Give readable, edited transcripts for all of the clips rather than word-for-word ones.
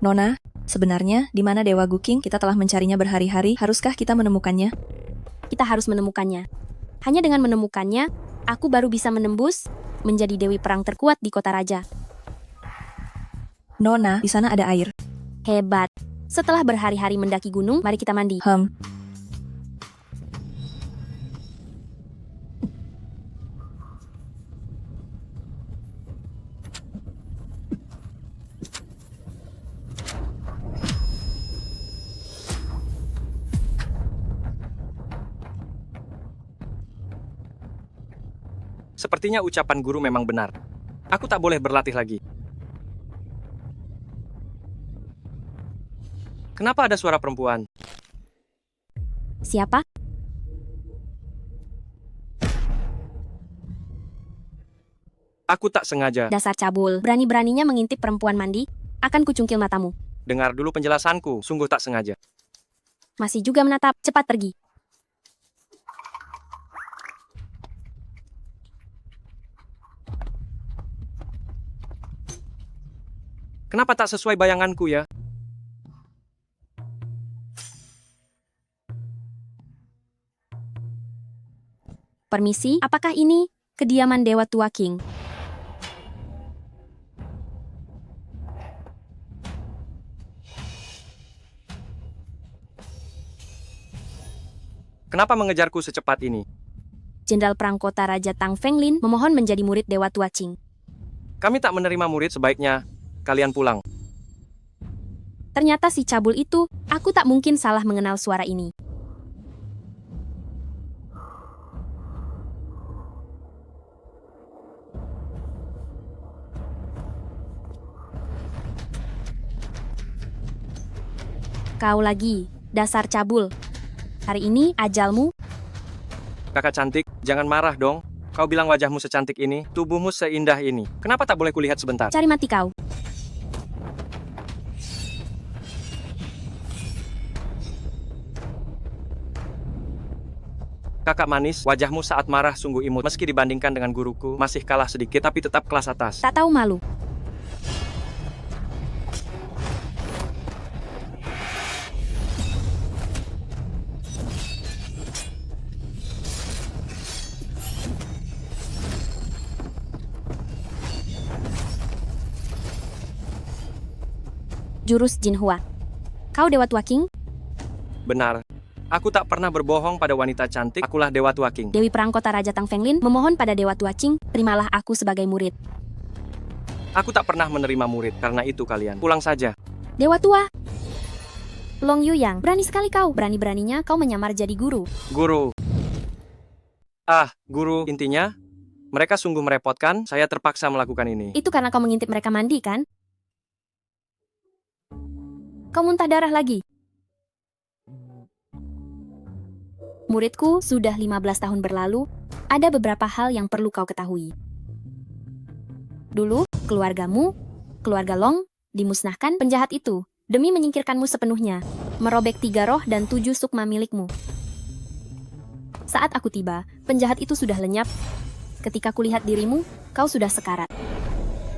Nona, sebenarnya di mana Dewa Guking? Kita telah mencarinya berhari-hari. Haruskah kita menemukannya? Kita harus menemukannya. Hanya dengan menemukannya, aku baru bisa menembus menjadi Dewi Perang terkuat di kota raja. Nona, di sana ada air. Hebat. Setelah berhari-hari mendaki gunung, mari kita mandi. Sepertinya ucapan guru memang benar. Aku tak boleh berlatih lagi. Kenapa ada suara perempuan? Siapa? Aku tak sengaja. Dasar cabul. Berani-beraninya mengintip perempuan mandi, akan kucungkil matamu. Dengar dulu penjelasanku, sungguh tak sengaja. Masih juga menatap, cepat pergi. Kenapa tak sesuai bayanganku ya? Permisi, apakah ini kediaman Dewa Tua King? Kenapa mengejarku secepat ini? Jenderal Perang Kota Raja Tang Fenglin memohon menjadi murid Dewa Tua Qing. Kami tak menerima murid, sebaiknya kalian pulang. Ternyata si cabul itu, aku tak mungkin salah mengenal suara ini. Kau lagi, dasar cabul. Hari ini ajalmu. Kakak cantik, jangan marah dong. Kau bilang wajahmu secantik ini, tubuhmu seindah ini. Kenapa tak boleh kulihat sebentar? Cari mati kau. Kakak manis, wajahmu saat marah sungguh imut. Meski dibandingkan dengan guruku, masih kalah sedikit, tapi tetap kelas atas. Tak tahu malu. Jurus Jinhua. Kau Dewa Tua King? Benar. Aku tak pernah berbohong pada wanita cantik. Akulah Dewa Tua King. Dewi Perang Kota Raja Tang Fenglin memohon pada Dewa Tua Qing, terimalah aku sebagai murid. Aku tak pernah menerima murid, karena itu kalian pulang saja. Dewa Tua! Long Yuyang, berani sekali kau. Berani-beraninya kau menyamar jadi guru. Guru. Guru, intinya, mereka sungguh merepotkan, saya terpaksa melakukan ini. Itu karena kau mengintip mereka mandi, kan? Kau muntah darah lagi. Muridku, sudah 15 tahun berlalu, ada beberapa hal yang perlu kau ketahui. Dulu, keluargamu, keluarga Long, dimusnahkan penjahat itu, demi menyingkirkanmu sepenuhnya, merobek 3 roh dan 7 sukma milikmu. Saat aku tiba, penjahat itu sudah lenyap. Ketika kulihat dirimu, kau sudah sekarat.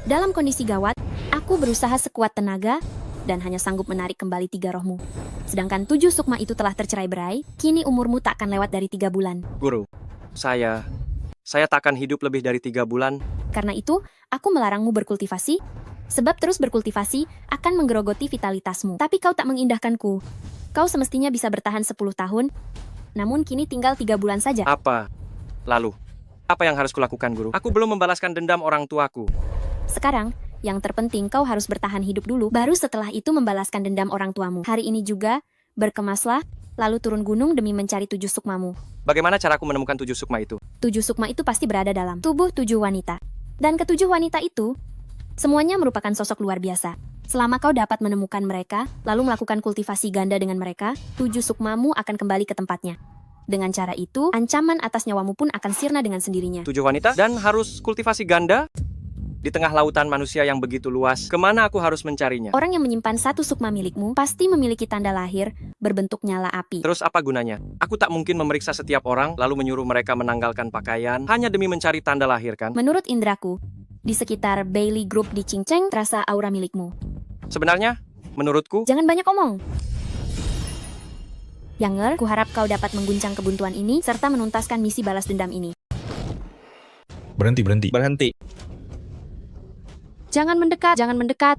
Dalam kondisi gawat, aku berusaha sekuat tenaga, dan hanya sanggup menarik kembali 3 rohmu. Sedangkan 7 sukma itu telah tercerai-berai, kini umurmu tak akan lewat dari 3 bulan. Guru, saya tak akan hidup lebih dari 3 bulan. Karena itu, aku melarangmu berkultivasi, sebab terus berkultivasi akan menggerogoti vitalitasmu. Tapi kau tak mengindahkanku. Kau semestinya bisa bertahan 10 tahun, namun kini tinggal 3 bulan saja. Apa? Lalu, apa yang harus kulakukan, Guru? Aku belum membalaskan dendam orang tuaku. Sekarang, yang terpenting kau harus bertahan hidup dulu, baru setelah itu membalaskan dendam orang tuamu. Hari ini juga, berkemaslah, lalu turun gunung demi mencari 7 sukmamu. Bagaimana caraku menemukan 7 sukma itu? 7 sukma itu pasti berada dalam tubuh 7 wanita. Dan ke-7 wanita itu, semuanya merupakan sosok luar biasa. Selama kau dapat menemukan mereka, lalu melakukan kultivasi ganda dengan mereka, 7 sukmamu akan kembali ke tempatnya. Dengan cara itu, ancaman atas nyawamu pun akan sirna dengan sendirinya. 7 wanita dan harus kultivasi ganda? Di tengah lautan manusia yang begitu luas, kemana aku harus mencarinya? Orang yang menyimpan 1 sukma milikmu pasti memiliki tanda lahir berbentuk nyala api. Terus apa gunanya? Aku tak mungkin memeriksa setiap orang, lalu menyuruh mereka menanggalkan pakaian, hanya demi mencari tanda lahir, kan? Menurut indraku, di sekitar Bailey Group di Qingcheng terasa aura milikmu. Sebenarnya, Menurutku, Jangan banyak omong. Younger, kuharap kau dapat mengguncang kebuntuan ini serta menuntaskan misi balas dendam ini. Berhenti. Berhenti. Jangan mendekat, jangan mendekat.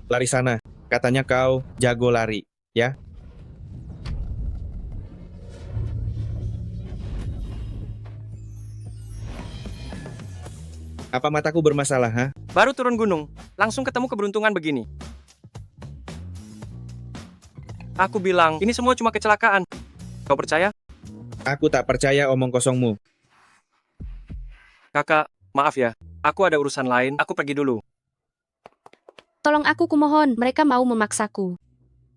Lari sana. Katanya kau jago lari, ya? Apa mataku bermasalah, ha? baru turun gunung, langsung ketemu keberuntungan begini. Aku bilang, ini semua cuma kecelakaan. Kau percaya? Aku tak percaya omong kosongmu. Kakak, maaf ya. Aku ada urusan lain, aku pergi dulu. Tolong aku kumohon, mereka mau memaksaku.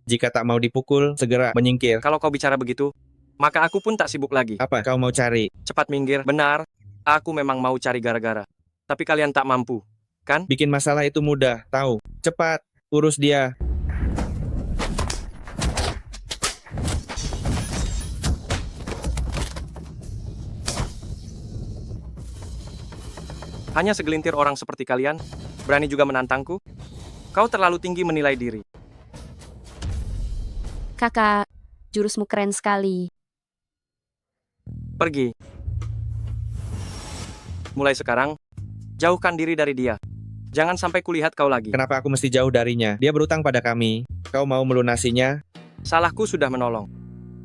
Jika tak mau dipukul, segera menyingkir. Kalau kau bicara begitu, maka aku pun tak sibuk lagi. Apa kau mau cari? Cepat minggir, benar. Aku memang mau cari gara-gara. Tapi kalian tak mampu, kan? Bikin masalah itu mudah, tahu. Cepat, urus dia. Hanya segelintir orang seperti kalian, berani juga menantangku? Kau terlalu tinggi menilai diri. Kakak, jurusmu keren sekali. Pergi. Mulai sekarang, jauhkan diri dari dia. Jangan sampai kulihat kau lagi. Kenapa aku mesti jauh darinya? Dia berutang pada kami. Kau mau melunasinya? Salahku sudah menolong.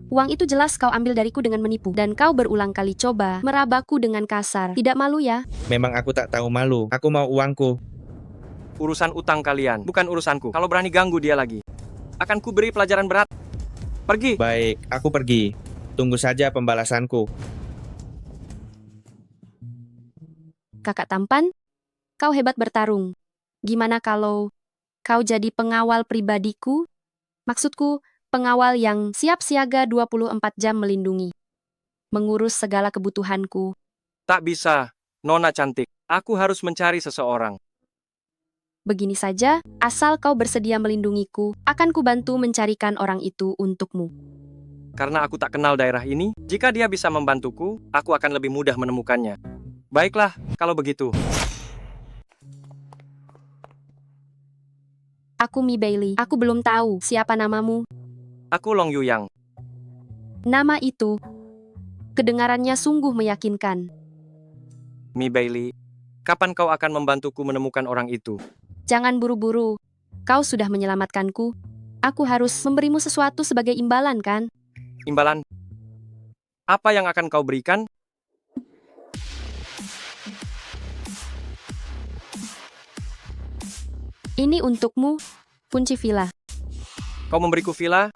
Uang itu jelas kau ambil dariku dengan menipu. Dan kau berulang kali coba merabaku dengan kasar. Tidak malu ya? Memang aku tak tahu malu. Aku mau uangku. Urusan utang kalian, bukan urusanku. Kalau berani ganggu dia lagi, akan kuberi pelajaran berat. Pergi. Baik, aku pergi. Tunggu saja pembalasanku. Kakak tampan, kau hebat bertarung. Gimana kalau kau jadi pengawal pribadiku? Maksudku, pengawal yang siap siaga 24 jam melindungi. Mengurus segala kebutuhanku. Tak bisa, Nona cantik. Aku harus mencari seseorang. Begini saja, asal kau bersedia melindungiku, akan kubantu mencarikan orang itu untukmu. Karena aku tak kenal daerah ini, jika dia bisa membantuku, aku akan lebih mudah menemukannya. Baiklah, kalau begitu. Aku Mi Bailey, aku belum tahu siapa namamu. Aku Long Yuyang. Nama itu, kedengarannya sungguh meyakinkan. Mi Bailey, kapan kau akan membantuku menemukan orang itu? Jangan buru-buru, kau sudah menyelamatkanku. Aku harus memberimu sesuatu sebagai imbalan, kan? Imbalan? Apa yang akan kau berikan? Ini untukmu, kunci villa. Kau memberiku villa?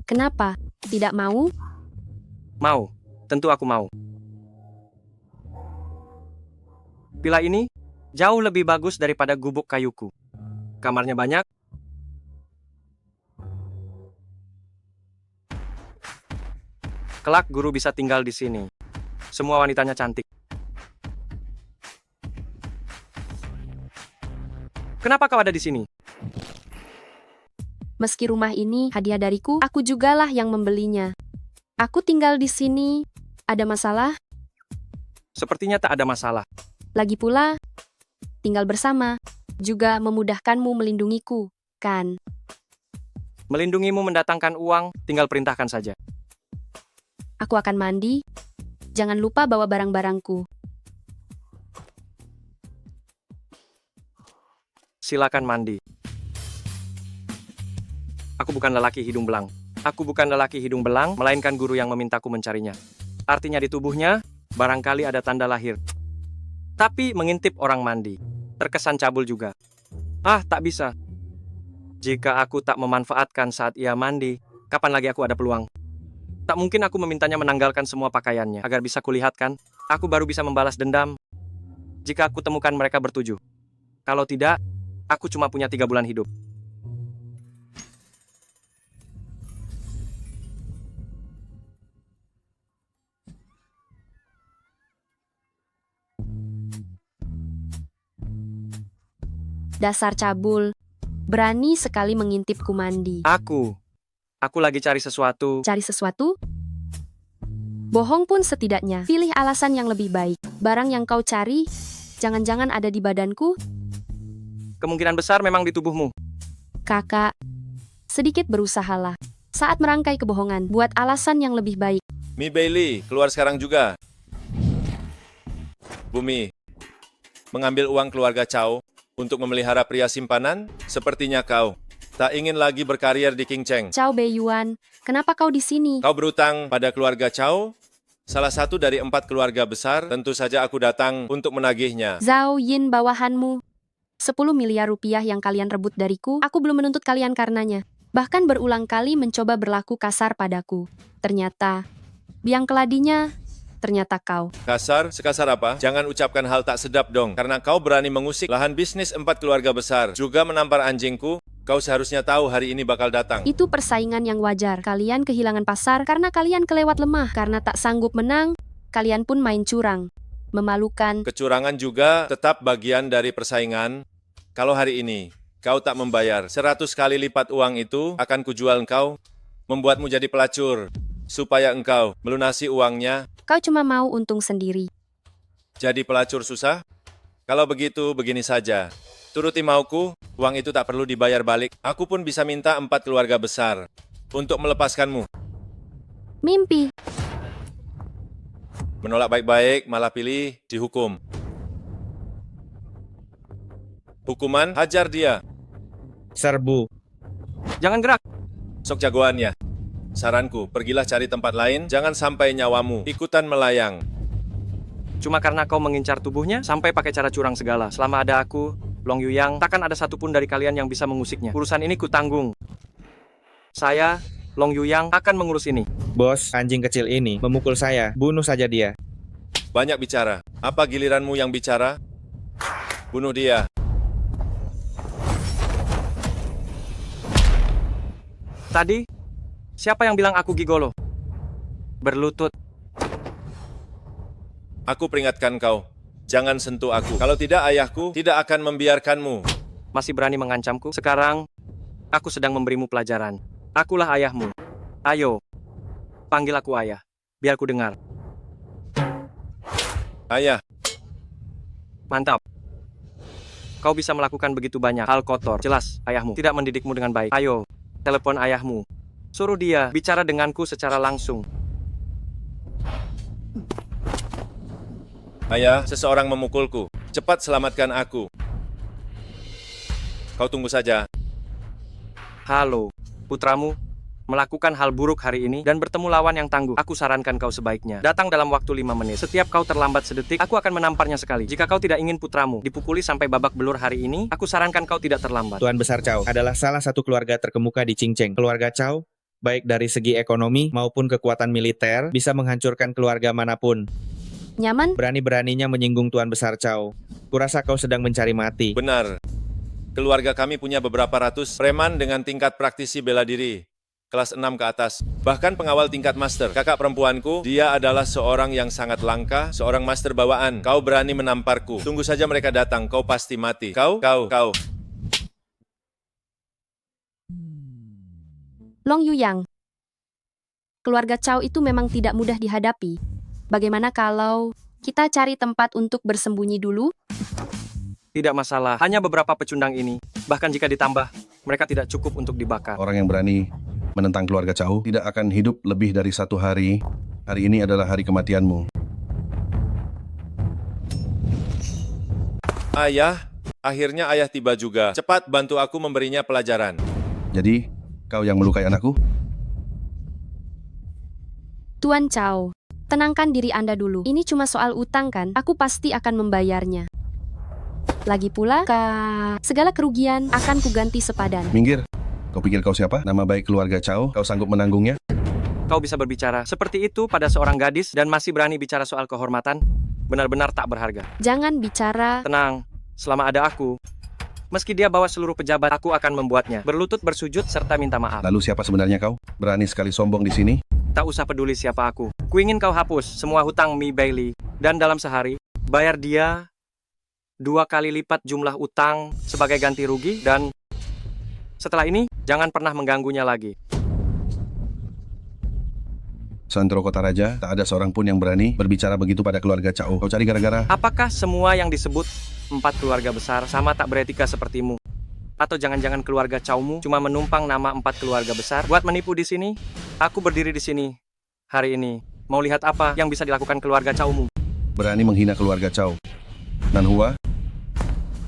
Kenapa? Tidak mau? Mau. Tentu aku mau. Villa ini jauh lebih bagus daripada gubuk kayuku. Kamarnya banyak. Kelak guru bisa tinggal di sini. Semua wanitanya cantik. Kenapa kau ada di sini? Meski rumah ini hadiah dariku, aku jugalah yang membelinya. Aku tinggal di sini. Ada masalah? Sepertinya tak ada masalah. Lagi pula, tinggal bersama juga memudahkanmu melindungiku, kan? Melindungimu mendatangkan uang, tinggal perintahkan saja. Aku akan mandi. Jangan lupa bawa barang-barangku. Silakan mandi. Aku bukan lelaki hidung belang. Aku bukan lelaki hidung belang, melainkan guru yang memintaku mencarinya. Artinya di tubuhnya, barangkali ada tanda lahir. Tapi mengintip orang mandi. Terkesan cabul juga. Ah, tak bisa. Jika aku tak memanfaatkan saat ia mandi, kapan lagi aku ada peluang? Tak mungkin aku memintanya menanggalkan semua pakaiannya, agar bisa kulihatkan, aku baru bisa membalas dendam. Jika aku temukan mereka bertujuh. Kalau tidak, aku cuma punya 3 bulan hidup. Dasar cabul. Berani sekali mengintipku mandi. Aku lagi cari sesuatu. Cari sesuatu? Bohong pun setidaknya. Pilih alasan yang lebih baik. Barang yang kau cari, jangan-jangan ada di badanku? Kemungkinan besar memang di tubuhmu. Kakak, sedikit berusahalah. Saat merangkai kebohongan, buat alasan yang lebih baik. Mi Bailey, keluar sekarang juga. Bumi, mengambil uang keluarga Chow untuk memelihara pria simpanan? Sepertinya kau tak ingin lagi berkarier di King Cheng. Chow Beiyuan, kenapa kau di sini? Kau berutang pada keluarga Chow? Salah satu dari 4 keluarga besar, tentu saja aku datang untuk menagihnya. Zhao Yin bawahanmu. 10 miliar rupiah yang kalian rebut dariku, aku belum menuntut kalian karenanya. Bahkan berulang kali mencoba berlaku kasar padaku. Ternyata, biang keladinya, ternyata kau. Kasar? Sekasar apa? Jangan ucapkan hal tak sedap dong, karena kau berani mengusik lahan bisnis 4 keluarga besar, juga menampar anjingku. Kau seharusnya tahu hari ini bakal datang. Itu persaingan yang wajar. Kalian kehilangan pasar karena kalian kelewat lemah. Karena tak sanggup menang, kalian pun main curang. Memalukan. Kecurangan juga tetap bagian dari persaingan. Kalau hari ini kau tak membayar 100 kali lipat uang itu, akan kujual engkau, membuatmu jadi pelacur, supaya engkau melunasi uangnya. Kau cuma mau untung sendiri. Jadi pelacur susah? Kalau begitu, begini saja. Turuti mauku, uang itu tak perlu dibayar balik. Aku pun bisa minta 4 keluarga besar untuk melepaskanmu. Mimpi. Menolak baik-baik, malah pilih dihukum. Hukuman, hajar dia. Serbu. Jangan gerak. Sok jagoannya. Saranku, pergilah cari tempat lain, jangan sampai nyawamu ikutan melayang. Cuma karena kau mengincar tubuhnya, sampai pakai cara curang segala. Selama ada aku, Long Yuyang, takkan ada satupun dari kalian yang bisa mengusiknya. Urusan ini kutanggung. Saya, Long Yuyang, akan mengurus ini. Bos, anjing kecil ini memukul saya. Bunuh saja dia. Banyak bicara. Apa giliranmu yang bicara? Bunuh dia. Tadi, siapa yang bilang aku gigolo? Berlutut. Aku peringatkan kau. Jangan sentuh aku. Kalau tidak, ayahku tidak akan membiarkanmu. Masih berani mengancamku? Sekarang, aku sedang memberimu pelajaran. Akulah ayahmu. Ayo, panggil aku ayah. Biar ku dengar. Ayah, Mantap. Kau bisa melakukan begitu banyak hal kotor. Jelas, ayahmu tidak mendidikmu dengan baik. Ayo, telepon ayahmu. Suruh dia bicara denganku secara langsung. ayah, seseorang memukulku. Cepat selamatkan aku. Kau tunggu saja. Halo, putramu melakukan hal buruk hari ini dan bertemu lawan yang tangguh. Aku sarankan kau sebaiknya datang dalam waktu 5 menit. Setiap kau terlambat sedetik, aku akan menamparnya sekali. Jika kau tidak ingin putramu dipukuli sampai babak belur hari ini, aku sarankan kau tidak terlambat. Tuan Besar Chow adalah salah satu keluarga terkemuka di King Cheng. Keluarga Chow, baik dari segi ekonomi maupun kekuatan militer, bisa menghancurkan keluarga manapun. Nyaman? Berani-beraninya menyinggung Tuan Besar Chow. Kurasa kau sedang mencari mati. Benar. Keluarga kami punya beberapa ratus preman dengan tingkat praktisi bela diri. Kelas 6 ke atas. Bahkan pengawal tingkat master. Kakak perempuanku, dia adalah seorang yang sangat langka, seorang master bawaan. Kau berani menamparku. Tunggu saja mereka datang, kau pasti mati. Kau. Long Yuyang. Keluarga Chow itu memang tidak mudah dihadapi. Bagaimana kalau kita cari tempat untuk bersembunyi dulu? Tidak masalah, hanya beberapa pecundang ini. Bahkan jika ditambah, mereka tidak cukup untuk dibakar. Orang yang berani menentang keluarga Chow tidak akan hidup lebih dari 1 hari. Hari ini adalah hari kematianmu. Ayah, akhirnya ayah tiba juga. Cepat bantu aku memberinya pelajaran. Jadi, kau yang melukai anakku? Tuan Chow, tenangkan diri Anda dulu. Ini cuma soal utang kan? Aku pasti akan membayarnya. Lagi pula, segala kerugian akan kuganti sepadan. Minggir. Kau pikir kau siapa? Nama baik keluarga Chow, kau sanggup menanggungnya? Kau bisa berbicara seperti itu pada seorang gadis dan masih berani bicara soal kehormatan? Benar-benar tak berharga. Jangan bicara. Tenang, selama ada aku, meski dia bawa seluruh pejabat, aku akan membuatnya berlutut, bersujud, serta minta maaf. Lalu siapa sebenarnya kau? Berani sekali sombong di sini? Tak usah peduli siapa aku. Kuingin kau hapus semua hutang Mi Bailey, dan dalam sehari, bayar dia 2 kali lipat jumlah utang sebagai ganti rugi, dan setelah ini, jangan pernah mengganggunya lagi. Santro Kota Raja, tak ada seorang pun yang berani berbicara begitu pada keluarga Chow. Kau cari gara-gara? Apakah semua yang disebut 4 keluarga besar sama tak beretika sepertimu? Atau jangan-jangan keluarga Chowmu cuma menumpang nama 4 keluarga besar buat menipu di sini? Aku berdiri di sini hari ini. Mau lihat apa yang bisa dilakukan keluarga Chowmu? Berani menghina keluarga Chow. Nanhua,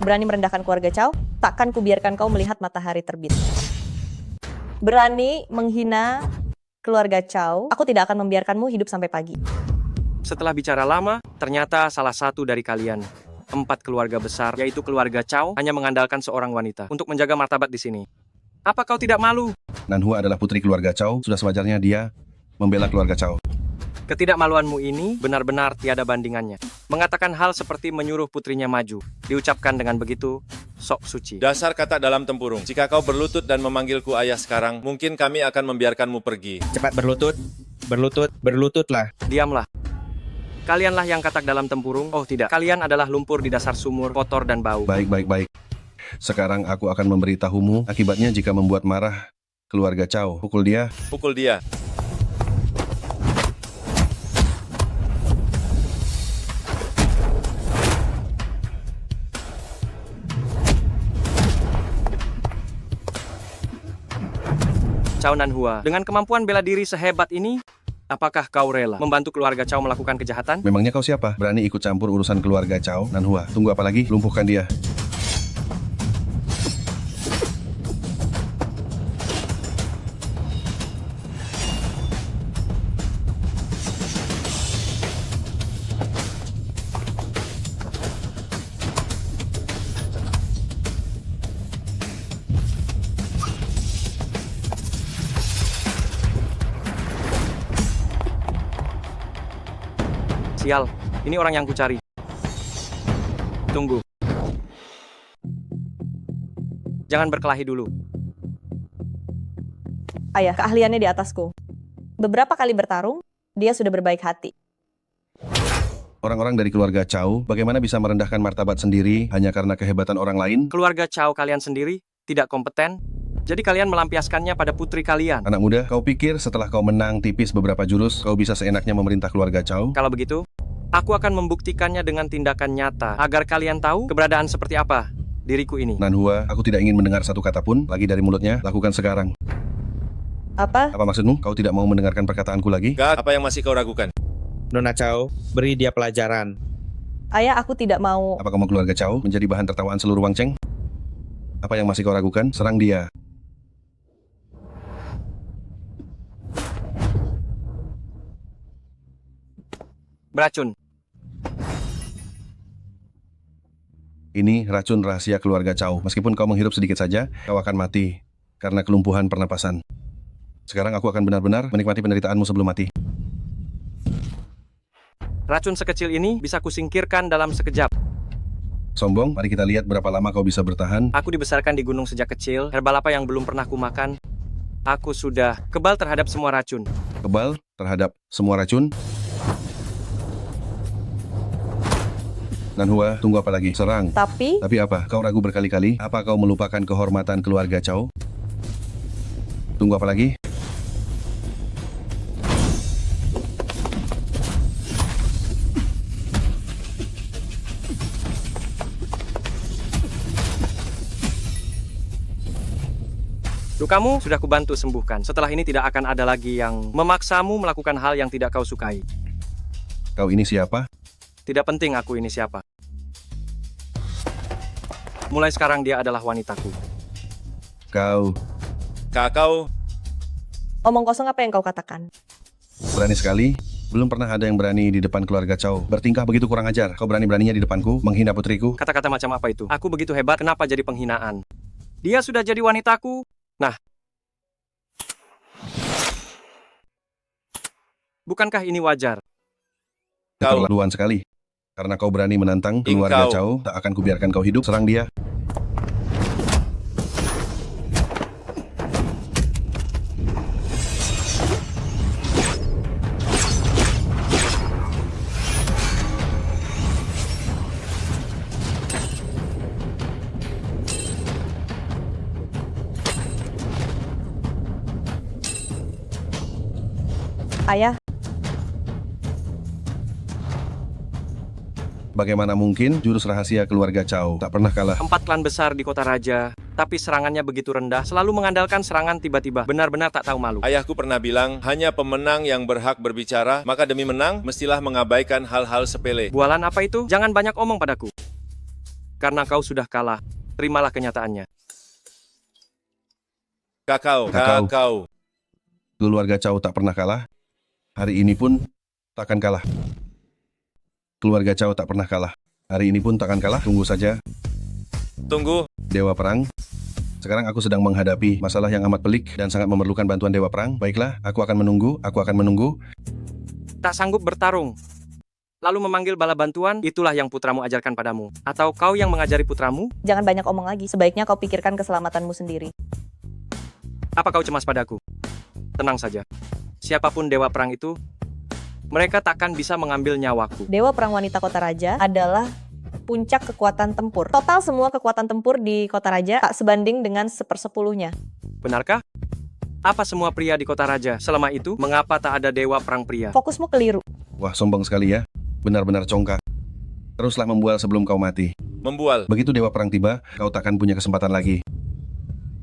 Berani merendahkan keluarga Chow? Takkan kubiarkan kau melihat matahari terbit. Berani menghina keluarga Chow? Aku tidak akan membiarkanmu hidup sampai pagi. Setelah bicara lama, ternyata salah satu dari kalian 4 keluarga besar, yaitu keluarga Chow, hanya mengandalkan seorang wanita untuk menjaga martabat di sini. Apa kau tidak malu? Nanhua adalah putri keluarga Chow. Sudah sewajarnya dia membela keluarga Chow. Ketidakmaluanmu ini benar-benar tiada bandingannya. Mengatakan hal seperti menyuruh putrinya maju, diucapkan dengan begitu sok suci. Dasar kata dalam tempurung. Jika kau berlutut dan memanggilku ayah sekarang, mungkin kami akan membiarkanmu pergi. Cepat berlutut. Berlututlah. Diamlah. Kalianlah yang katak dalam tempurung. Oh tidak, kalian adalah lumpur di dasar sumur, kotor dan bau. Baik. Sekarang aku akan memberitahumu akibatnya jika membuat marah keluarga Chow. Pukul dia. Pukul dia. Chow Nanhua, dengan kemampuan bela diri sehebat ini, apakah kau rela membantu keluarga Chow melakukan kejahatan? Memangnya kau siapa? Berani ikut campur urusan keluarga Chow? Nanhua, tunggu apa lagi? Lumpuhkan dia. Sial, ini orang yang kucari. Tunggu. Jangan berkelahi dulu. Ayah, keahliannya di atasku. Beberapa kali bertarung, dia sudah berbaik hati. Orang-orang dari keluarga Chow bagaimana bisa merendahkan martabat sendiri hanya karena kehebatan orang lain? Keluarga Chow kalian sendiri tidak kompeten, jadi kalian melampiaskannya pada putri kalian. Anak muda, kau pikir setelah kau menang tipis beberapa jurus, kau bisa seenaknya memerintah keluarga Chow? Kalau begitu, aku akan membuktikannya dengan tindakan nyata agar kalian tahu keberadaan seperti apa diriku ini. Nanhua, aku tidak ingin mendengar satu kata pun lagi dari mulutnya. Lakukan sekarang. Apa? Apa maksudmu? Kau tidak mau mendengarkan perkataanku lagi? Gak, apa yang masih kau ragukan? Nona Chow, beri dia pelajaran. Ayah, aku tidak mau. Apa kamu keluarga Chow menjadi bahan tertawaan seluruh Wangcheng? Apa yang masih kau ragukan? Serang dia. Beracun. Ini racun rahasia keluarga Chow. Meskipun kau menghirup sedikit saja, kau akan mati karena kelumpuhan pernapasan. Sekarang aku akan benar-benar menikmati penderitaanmu sebelum mati. Racun sekecil ini bisa kusingkirkan dalam sekejap. Sombong, mari kita lihat berapa lama kau bisa bertahan. Aku dibesarkan di gunung sejak kecil, herbal apa yang belum pernah kumakan. Aku sudah kebal terhadap semua racun. Kebal terhadap semua racun. Nanhua, tunggu apa lagi? Serang. Tapi, Tapi apa? Kau ragu berkali-kali? Apa kau melupakan kehormatan keluarga Chow? Tunggu apa lagi? Lukamu sudah kubantu sembuhkan. Setelah ini tidak akan ada lagi yang memaksamu melakukan hal yang tidak kau sukai. Kau ini siapa? Tidak penting aku ini siapa. Mulai sekarang dia adalah wanitaku. Kau Kakau, omong kosong apa yang kau katakan? berani sekali. Belum pernah ada yang berani di depan keluarga Chow. Bertingkah begitu kurang ajar. Kau berani-beraninya di depanku, menghina putriku. Kata-kata macam apa itu? Aku begitu hebat, kenapa jadi penghinaan? Dia sudah jadi wanitaku. Nah, bukankah ini wajar? kau, Keterlaluan sekali. Karena kau berani menantang keluarga Engkau. Chow, tak akan kubiarkan kau hidup. Serang dia. Ayah, Bagaimana mungkin jurus rahasia keluarga Chow tak pernah kalah? 4 klan besar di kota raja Tapi serangannya begitu rendah, selalu mengandalkan serangan tiba-tiba. Benar-benar tak tahu malu. Ayahku pernah bilang, hanya pemenang yang berhak berbicara, maka demi menang, mestilah mengabaikan hal-hal sepele. Bualan apa itu? Jangan banyak omong padaku. Karena kau sudah kalah, terimalah kenyataannya. Kakao. Keluarga Chow tak pernah kalah. Hari ini pun takkan kalah. Keluarga Chow tak pernah kalah. Hari ini pun takkan kalah. Tunggu saja. Tunggu. Dewa Perang. Sekarang aku sedang menghadapi masalah yang amat pelik dan sangat memerlukan bantuan Dewa Perang. Baiklah, aku akan menunggu. Tak sanggup bertarung. Lalu memanggil bala bantuan, itulah yang putramu ajarkan padamu. Atau kau yang mengajari putramu? Jangan banyak omong lagi, sebaiknya kau pikirkan keselamatanmu sendiri. Apa kau cemas padaku? Tenang saja. Siapapun Dewa Perang itu, mereka takkan bisa mengambil nyawaku. Dewa Perang Wanita Kota Raja adalah puncak kekuatan tempur. Total semua kekuatan tempur di Kota Raja tak sebanding dengan 1/10-nya. Benarkah? Apa semua pria di Kota Raja selama itu? Mengapa tak ada Dewa Perang pria? Fokusmu keliru. Wah, sombong sekali ya. Benar-benar congkak. Teruslah membual sebelum kau mati. Membual. Begitu Dewa Perang tiba, kau takkan punya kesempatan lagi.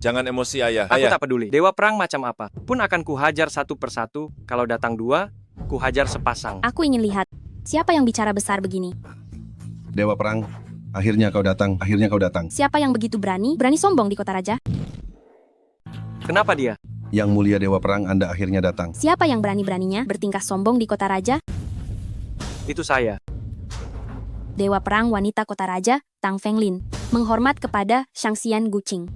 Jangan emosi, ayah. Aku tak peduli. Dewa Perang macam apa pun akan kuhajar satu persatu. Kalau datang 2, kuhajar sepasang. Aku ingin lihat, siapa yang bicara besar begini? Dewa Perang, akhirnya kau datang. Siapa yang begitu berani sombong di Kota Raja? Kenapa dia? Yang mulia Dewa Perang, Anda akhirnya datang. Siapa yang berani-beraninya bertingkah sombong di Kota Raja? Itu saya. Dewa Perang Wanita Kota Raja, Tang Fenglin, menghormat kepada Shangxian Guqing.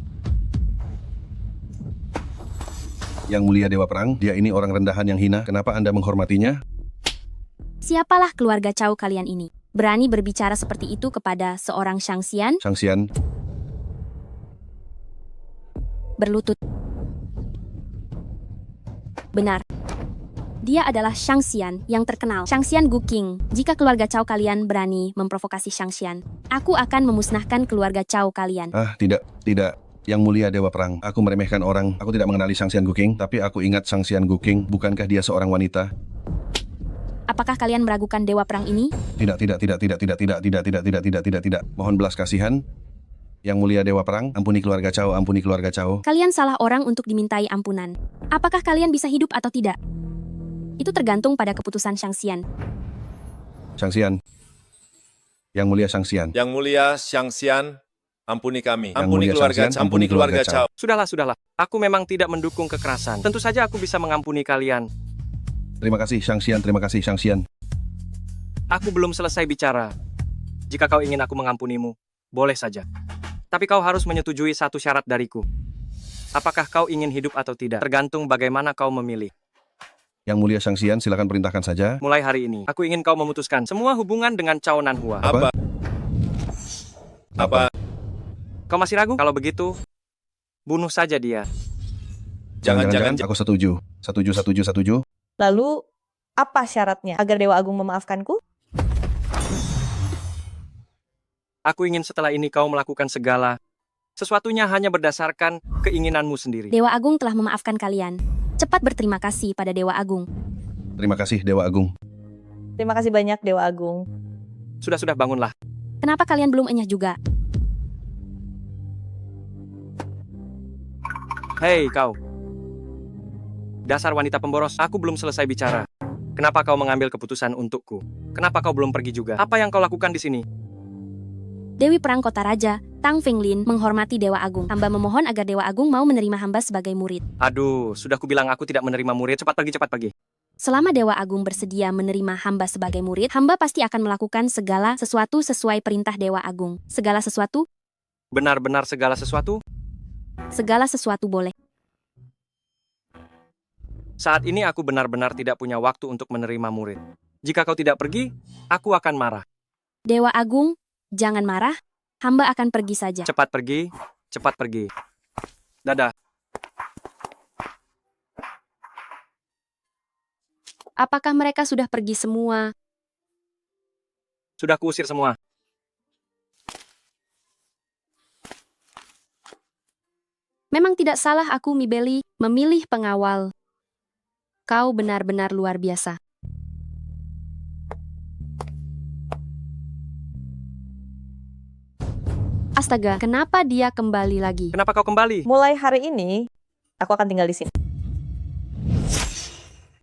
Yang mulia Dewa Perang, dia ini orang rendahan yang hina. Kenapa Anda menghormatinya? Siapalah keluarga Chow kalian ini? Berani berbicara seperti itu kepada seorang Shangxian? Shangxian, Berlutut. Benar. Dia adalah Shangxian yang terkenal. Shangxian Guqing. Jika keluarga Chow kalian berani memprovokasi Shangxian, aku akan memusnahkan keluarga Chow kalian. tidak. Yang mulia Dewa Perang, aku meremehkan orang. Aku tidak mengenali Shangxian Guqing, tapi aku ingat Shangxian Guqing. Bukankah dia seorang wanita? Apakah kalian meragukan Dewa Perang ini? Tidak. Mohon belas kasihan. Yang mulia Dewa Perang, ampuni keluarga Chow. Kalian salah orang untuk dimintai ampunan. Apakah kalian bisa hidup atau tidak? Itu tergantung pada keputusan Shangxian. Shangxian. Yang mulia Shangxian. Yang mulia Shangxian, ampuni kami. Yang Ampuni mulia keluarga, Shangxian, ampuni keluarga Chow. Sudahlah. Aku memang tidak mendukung kekerasan. Tentu saja aku bisa mengampuni kalian. Terima kasih Shangxian. Aku belum selesai bicara. Jika kau ingin aku mengampunimu, boleh saja. Tapi kau harus menyetujui satu syarat dariku. Apakah kau ingin hidup atau tidak? Tergantung bagaimana kau memilih. Yang mulia Shangxian, silakan perintahkan saja. Mulai hari ini, aku ingin kau memutuskan semua hubungan dengan Chow Nanhua. Apa? Kau masih ragu? Kalau begitu, bunuh saja dia. Jangan. Aku setuju. Setuju. Lalu, apa syaratnya agar Dewa Agung memaafkanku? Aku ingin setelah ini kau melakukan segala sesuatunya hanya berdasarkan keinginanmu sendiri. Dewa Agung telah memaafkan kalian. Cepat berterima kasih pada Dewa Agung. Terima kasih Dewa Agung. Terima kasih banyak, Dewa Agung. Sudah bangunlah. Kenapa kalian belum enyah juga? Hei kau. Dasar wanita pemboros, aku belum selesai bicara. Kenapa kau mengambil keputusan untukku? Kenapa kau belum pergi juga? Apa yang kau lakukan di sini? Dewi Perang Kota Raja, Tang Fenglin, menghormati Dewa Agung. Hamba memohon agar Dewa Agung mau menerima hamba sebagai murid. Aduh, sudah kubilang aku tidak menerima murid. Cepat pergi. Selama Dewa Agung bersedia menerima hamba sebagai murid, hamba pasti akan melakukan segala sesuatu sesuai perintah Dewa Agung. Segala sesuatu? Benar-benar segala sesuatu? Segala sesuatu boleh. Saat ini aku benar-benar tidak punya waktu untuk menerima murid. Jika kau tidak pergi, aku akan marah. Dewa Agung, jangan marah. Hamba akan pergi saja. Cepat pergi. Dadah. Apakah mereka sudah pergi semua? Sudah kuusir semua. Memang tidak salah aku, Mibeli, memilih pengawal. Kau benar-benar luar biasa. Astaga, kenapa dia kembali lagi? Kenapa kau kembali? Mulai hari ini, aku akan tinggal di sini.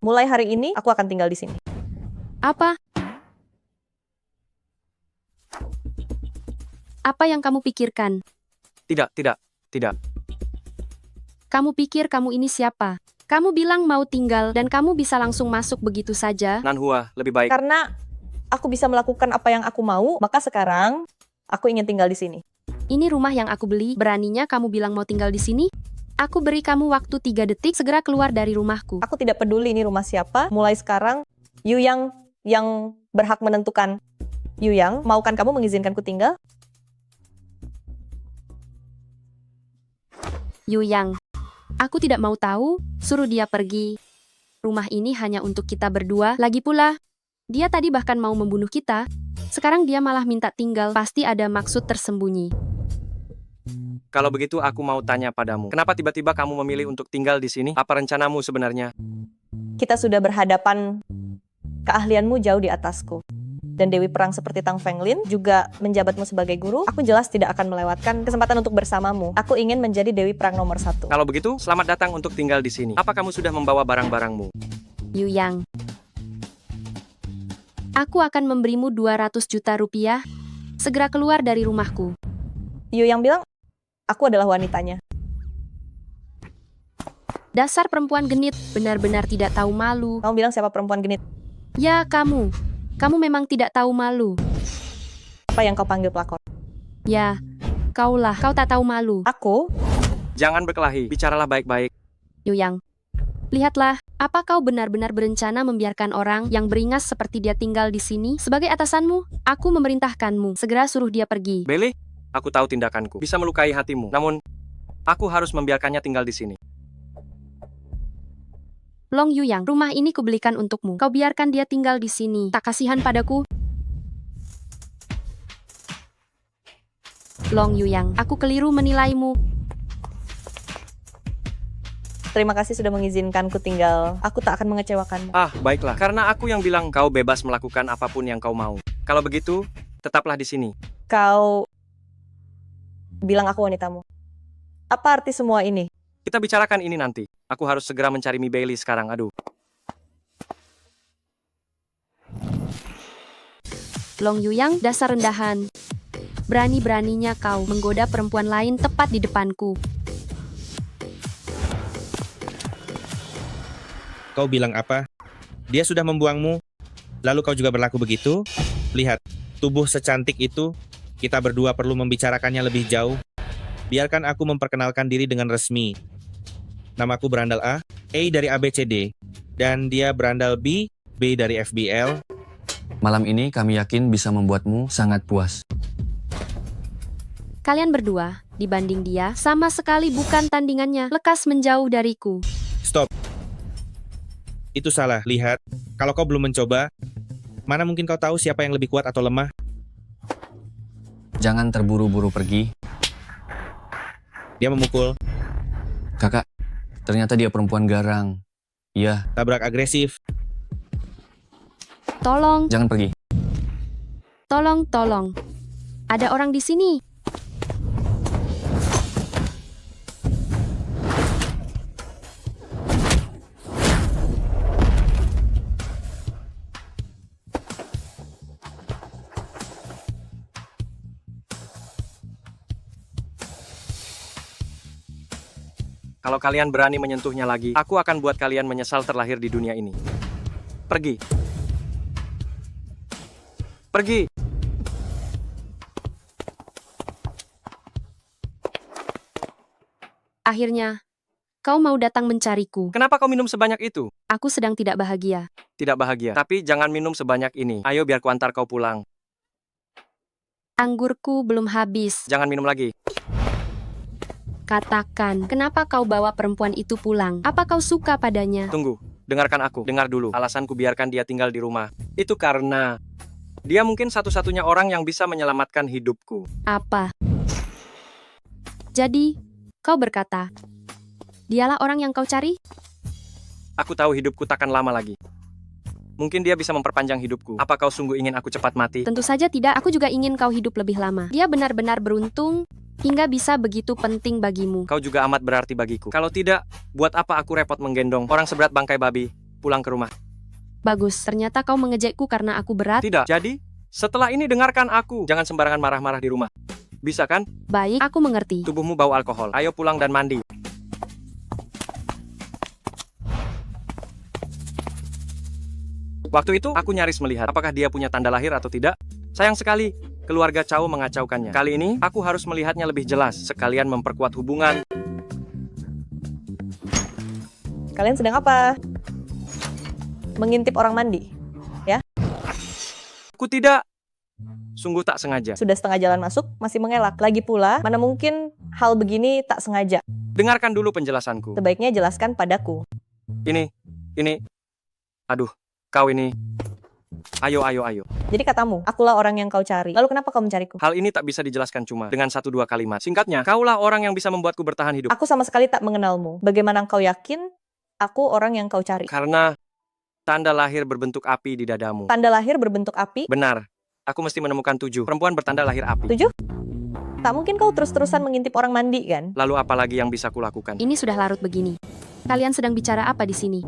Mulai hari ini, aku akan tinggal di sini. Apa? Apa yang kamu pikirkan? Tidak. Kamu pikir kamu ini siapa? Kamu bilang mau tinggal dan kamu bisa langsung masuk begitu saja? Nanhua, lebih baik. Karena aku bisa melakukan apa yang aku mau, maka sekarang aku ingin tinggal di sini. Ini rumah yang aku beli, beraninya kamu bilang mau tinggal di sini? Aku beri kamu waktu 3 detik, segera keluar dari rumahku. Aku tidak peduli ini rumah siapa. Mulai sekarang, Yu yang berhak menentukan. Yu Yang, maukan kamu mengizinkanku tinggal? Yu Yang, aku tidak mau tahu, suruh dia pergi. Rumah ini hanya untuk kita berdua, lagi pula. Dia tadi bahkan mau membunuh kita. Sekarang dia malah minta tinggal, pasti ada maksud tersembunyi. Kalau begitu aku mau tanya padamu. Kenapa tiba-tiba kamu memilih untuk tinggal di sini? Apa rencanamu sebenarnya? Kita sudah berhadapan, keahlianmu jauh di atasku. Dan Dewi Perang seperti Tang Fenglin juga menjabatmu sebagai guru. Aku jelas tidak akan melewatkan kesempatan untuk bersamamu. Aku ingin menjadi Dewi Perang nomor 1. Kalau begitu, selamat datang untuk tinggal di sini. Apa kamu sudah membawa barang-barangmu? Yu Yang, aku akan memberimu 200 juta rupiah. Segera keluar dari rumahku. Yu Yang bilang, aku adalah wanitanya. Dasar perempuan genit, benar-benar tidak tahu malu. Kamu bilang siapa perempuan genit? Ya, kamu. Kamu memang tidak tahu malu. Apa yang kau panggil pelakor? Ya, kaulah, kau tak tahu malu. Aku? Jangan berkelahi, bicaralah baik-baik. Yu Yang, lihatlah, apa kau benar-benar berencana membiarkan orang yang beringas seperti dia tinggal di sini? Sebagai atasanmu, aku memerintahkanmu, segera suruh dia pergi. Bailey, aku tahu tindakanku bisa melukai hatimu. Namun, aku harus membiarkannya tinggal di sini. Long Yu Yang, rumah ini kubelikan untukmu. Kau biarkan dia tinggal di sini. Tak kasihan padaku? Long Yu Yang, aku keliru menilaimu. Terima kasih sudah mengizinkanku tinggal. Aku tak akan mengecewakanmu. Ah, baiklah. Karena aku yang bilang kau bebas melakukan apapun yang kau mau. Kalau begitu, tetaplah di sini. Kau bilang aku wanitamu. Apa arti semua ini? Kita bicarakan ini nanti. Aku harus segera mencari Mi Bailey sekarang. Aduh. Long Yu Yang, dasar rendahan. Berani-beraninya kau menggoda perempuan lain tepat di depanku. Kau bilang apa? Dia sudah membuangmu, lalu kau juga berlaku begitu? Lihat, tubuh secantik itu, kita berdua perlu membicarakannya lebih jauh. Biarkan aku memperkenalkan diri dengan resmi. Namaku berandal A dari ABCD, dan dia berandal B dari FBL. Malam ini kami yakin bisa membuatmu sangat puas. Kalian berdua, dibanding dia, sama sekali bukan tandingannya. Lekas menjauh dariku. Stop. Itu salah. Lihat, kalau kau belum mencoba, mana mungkin kau tahu siapa yang lebih kuat atau lemah? Jangan terburu-buru pergi. Dia memukul, Kakak, ternyata dia perempuan garang. Iya, tabrak agresif. Tolong, jangan pergi. tolong. Ada orang di sini. Kalau kalian berani menyentuhnya lagi, aku akan buat kalian menyesal terlahir di dunia ini. Pergi. Pergi. Akhirnya, kau mau datang mencariku. Kenapa kau minum sebanyak itu? Aku sedang tidak bahagia. Tidak bahagia. Tapi jangan minum sebanyak ini. Ayo biar kuantar kau pulang. Anggurku belum habis. Jangan minum lagi. Katakan, kenapa kau bawa perempuan itu pulang? Apa kau suka padanya? Tunggu. Dengarkan aku. Dengar dulu. Alasanku biarkan dia tinggal di rumah. Itu karena dia mungkin satu-satunya orang yang bisa menyelamatkan hidupku. Apa? Jadi, kau berkata, dialah orang yang kau cari? Aku tahu hidupku takkan lama lagi. Mungkin dia bisa memperpanjang hidupku. Apa kau sungguh ingin aku cepat mati? Tentu saja tidak, aku juga ingin kau hidup lebih lama. Dia benar-benar beruntung hingga bisa begitu penting bagimu. Kau juga amat berarti bagiku. Kalau tidak, buat apa aku repot menggendong orang seberat bangkai babi pulang ke rumah? Bagus, ternyata kau mengejekku karena aku berat. Tidak. Jadi, setelah ini dengarkan aku. Jangan sembarangan marah-marah di rumah. Bisa kan? Baik, aku mengerti. Tubuhmu bau alkohol. Ayo pulang dan mandi. Waktu itu, aku nyaris melihat apakah dia punya tanda lahir atau tidak. Sayang sekali, keluarga Chow mengacaukannya. Kali ini, aku harus melihatnya lebih jelas, sekalian memperkuat hubungan. Kalian sedang apa? Mengintip orang mandi? Aku tidak. Sungguh tak sengaja. Sudah setengah jalan masuk, masih mengelak. Lagi pula, mana mungkin hal begini tak sengaja. Dengarkan dulu penjelasanku. Sebaiknya jelaskan padaku. Ini. Aduh, kau ini. Ayo. Jadi katamu, akulah orang yang kau cari. Lalu kenapa kau mencariku? Hal ini tak bisa dijelaskan cuma dengan 1-2 kalimat. Singkatnya, kaulah orang yang bisa membuatku bertahan hidup. Aku sama sekali tak mengenalmu. Bagaimana kau yakin aku orang yang kau cari? Karena tanda lahir berbentuk api di dadamu. Tanda lahir berbentuk api? Benar. Aku mesti menemukan 7 perempuan bertanda lahir api. 7? Tak mungkin kau terus-terusan mengintip orang mandi, kan? Lalu apa lagi yang bisa kulakukan? Ini sudah larut begini. Kalian sedang bicara apa di sini?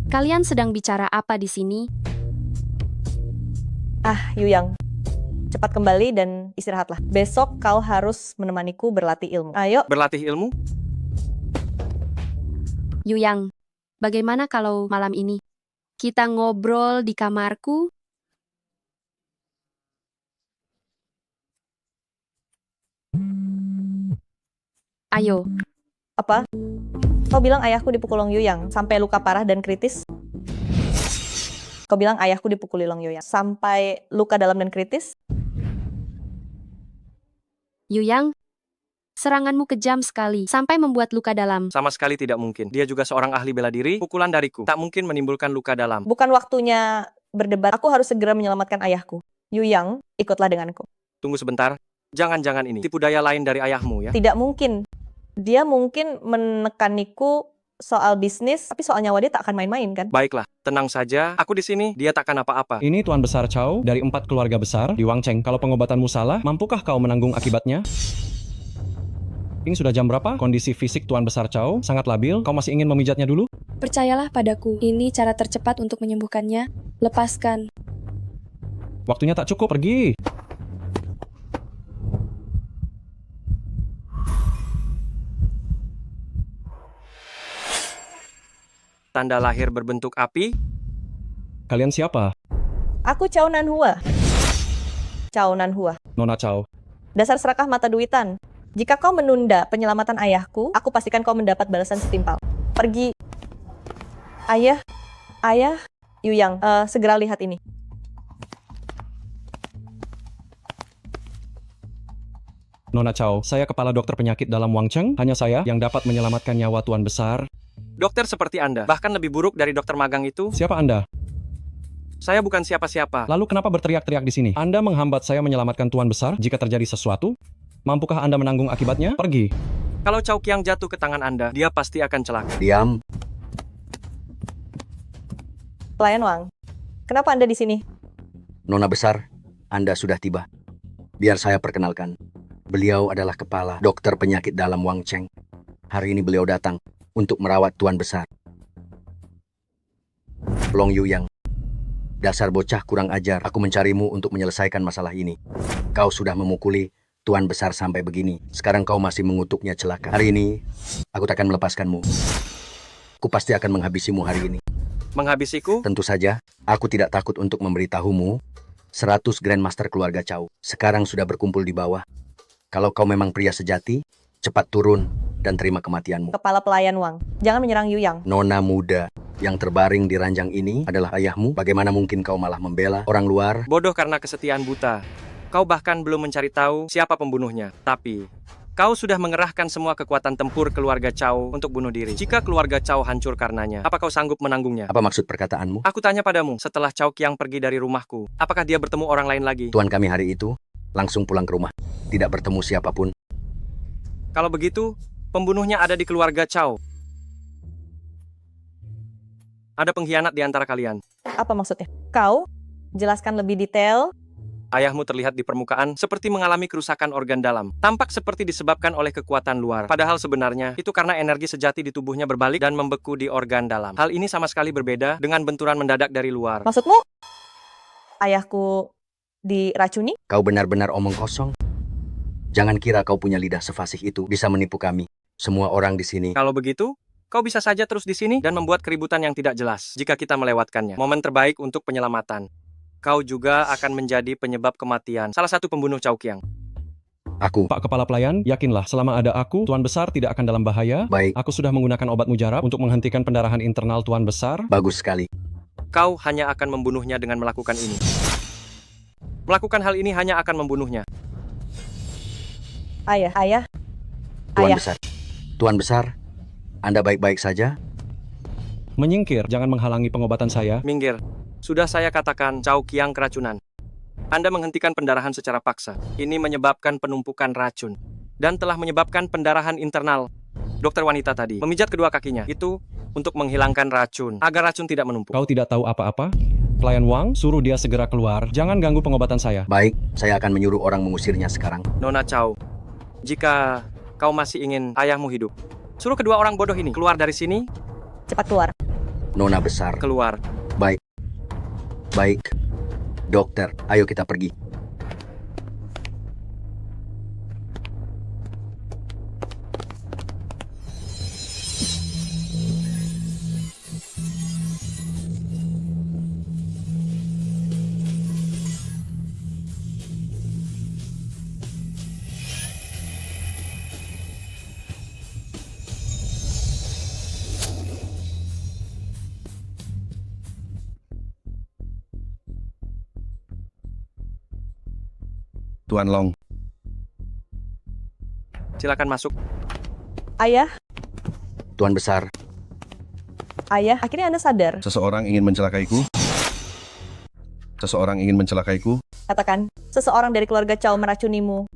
Kalian sedang bicara apa di sini? Ah, Yuyang. Cepat kembali dan istirahatlah. Besok kau harus menemaniku berlatih ilmu. Ayo. Berlatih ilmu? Yuyang, bagaimana kalau malam ini kita ngobrol di kamarku? Ayo, Apa? Kau bilang ayahku dipukul Long Yuyang sampai luka parah dan kritis? Kau bilang ayahku dipukuli Long Yuyang sampai luka dalam dan kritis? Yuyang, seranganmu kejam sekali sampai membuat luka dalam. Sama sekali tidak mungkin. Dia juga seorang ahli bela diri. Pukulan dariku tak mungkin menimbulkan luka dalam. Bukan waktunya berdebat. Aku harus segera menyelamatkan ayahku. Yuyang, ikutlah denganku. Tunggu sebentar. Jangan ini tipu daya lain dari ayahmu ya. Tidak mungkin. Dia mungkin menekaniku soal bisnis, tapi soal nyawa dia tak akan main-main, kan? Baiklah, tenang saja. Aku di sini. Dia takkan apa-apa. Ini Tuan Besar Chow dari 4 keluarga besar di Wangcheng. Kalau pengobatanmu salah, mampukah kau menanggung akibatnya? Ini sudah jam berapa? Kondisi fisik Tuan Besar Chow sangat labil. Kau masih ingin memijatnya dulu? Percayalah padaku, ini cara tercepat untuk menyembuhkannya. Lepaskan. Waktunya tak cukup, pergi. Tanda lahir berbentuk api? Kalian siapa? Aku Chow Nanhua. Chow Nanhua. Nona Chow. Dasar serakah mata duitan. Jika kau menunda penyelamatan ayahku, aku pastikan kau mendapat balasan setimpal. Pergi. Ayah, Yuyang, segera lihat ini. Nona Chow, saya kepala dokter penyakit dalam Wangcheng. Hanya saya yang dapat menyelamatkan nyawa Tuan Besar. Dokter seperti Anda, bahkan lebih buruk dari dokter magang itu. Siapa Anda? Saya bukan siapa-siapa. Lalu kenapa berteriak-teriak di sini? Anda menghambat saya menyelamatkan Tuan Besar jika terjadi sesuatu? Mampukah Anda menanggung akibatnya? Pergi. Kalau Chow Kiang jatuh ke tangan Anda, dia pasti akan celaka. Diam. Pelayan Wang, kenapa Anda di sini? Nona Besar, Anda sudah tiba. Biar saya perkenalkan. Beliau adalah kepala dokter penyakit dalam Wangcheng. Hari ini beliau datang untuk merawat Tuan Besar. Long Yuyang, dasar bocah kurang ajar. Aku mencarimu untuk menyelesaikan masalah ini. Kau sudah memukuli Tuan Besar sampai begini. Sekarang kau masih mengutuknya celaka. Hari ini, aku takkan melepaskanmu. Aku pasti akan menghabisimu hari ini. Menghabisiku? Tentu saja, aku tidak takut untuk memberitahumu. 100 Grandmaster keluarga Chow sekarang sudah berkumpul di bawah. Kalau kau memang pria sejati, cepat turun dan terima kematianmu. Kepala pelayan Wang, jangan menyerang Yuyang. Nona muda yang terbaring di ranjang ini adalah ayahmu. Bagaimana mungkin kau malah membela orang luar? Bodoh karena kesetiaan buta. Kau bahkan belum mencari tahu siapa pembunuhnya. Tapi, kau sudah mengerahkan semua kekuatan tempur keluarga Chow untuk bunuh diri. Jika keluarga Chow hancur karenanya, apa kau sanggup menanggungnya? Apa maksud perkataanmu? Aku tanya padamu, setelah Chow Kiang pergi dari rumahku, apakah dia bertemu orang lain lagi? Tuan kami hari itu langsung pulang ke rumah. Tidak bertemu siapapun. Kalau begitu, Pembunuhnya ada di keluarga Chow. Ada pengkhianat di antara kalian. Apa maksudnya? Kau jelaskan lebih detail. Ayahmu terlihat di permukaan seperti mengalami kerusakan organ dalam. Tampak seperti disebabkan oleh kekuatan luar. Padahal sebenarnya itu karena energi sejati di tubuhnya berbalik dan membeku di organ dalam. Hal ini sama sekali berbeda dengan benturan mendadak dari luar. Maksudmu? Ayahku diracuni? Kau benar-benar omong kosong. Jangan kira kau punya lidah sefasih itu bisa menipu kami. Semua orang di sini. Kalau begitu, kau bisa saja terus di sini dan membuat keributan yang tidak jelas jika kita melewatkannya. Momen terbaik untuk penyelamatan. Kau juga akan menjadi penyebab kematian salah satu pembunuh Chowkiang. Aku. Pak Kepala Pelayan, yakinlah selama ada aku, Tuan Besar tidak akan dalam bahaya. Baik. Aku sudah menggunakan obat mujarab untuk menghentikan pendarahan internal Tuan Besar. Bagus sekali. Kau hanya akan membunuhnya dengan melakukan ini. Melakukan hal ini hanya akan membunuhnya. Ayah. Tuan Besar. Tuan Besar, Anda baik-baik saja? Menyingkir, jangan menghalangi pengobatan saya. Minggir. Sudah saya katakan Chowkiang keracunan. Anda menghentikan pendarahan secara paksa. Ini menyebabkan penumpukan racun. Dan telah menyebabkan pendarahan internal. Dokter wanita tadi memijat kedua kakinya. Itu untuk menghilangkan racun, agar racun tidak menumpuk. Kau tidak tahu apa-apa? Pelayan Wang, suruh dia segera keluar. Jangan ganggu pengobatan saya. Baik, saya akan menyuruh orang mengusirnya sekarang. Nona Chow, jika kau masih ingin ayahmu hidup, suruh kedua orang bodoh ini keluar dari sini. Cepat keluar. Nona besar. Keluar. Baik. Dokter, ayo kita pergi. Tuan Long. Silakan masuk. Ayah, Tuan Besar. Ayah, akhirnya Anda sadar. Seseorang ingin mencelakaiku. Seseorang ingin mencelakaiku, Katakan, seseorang dari keluarga Chow meracunimu.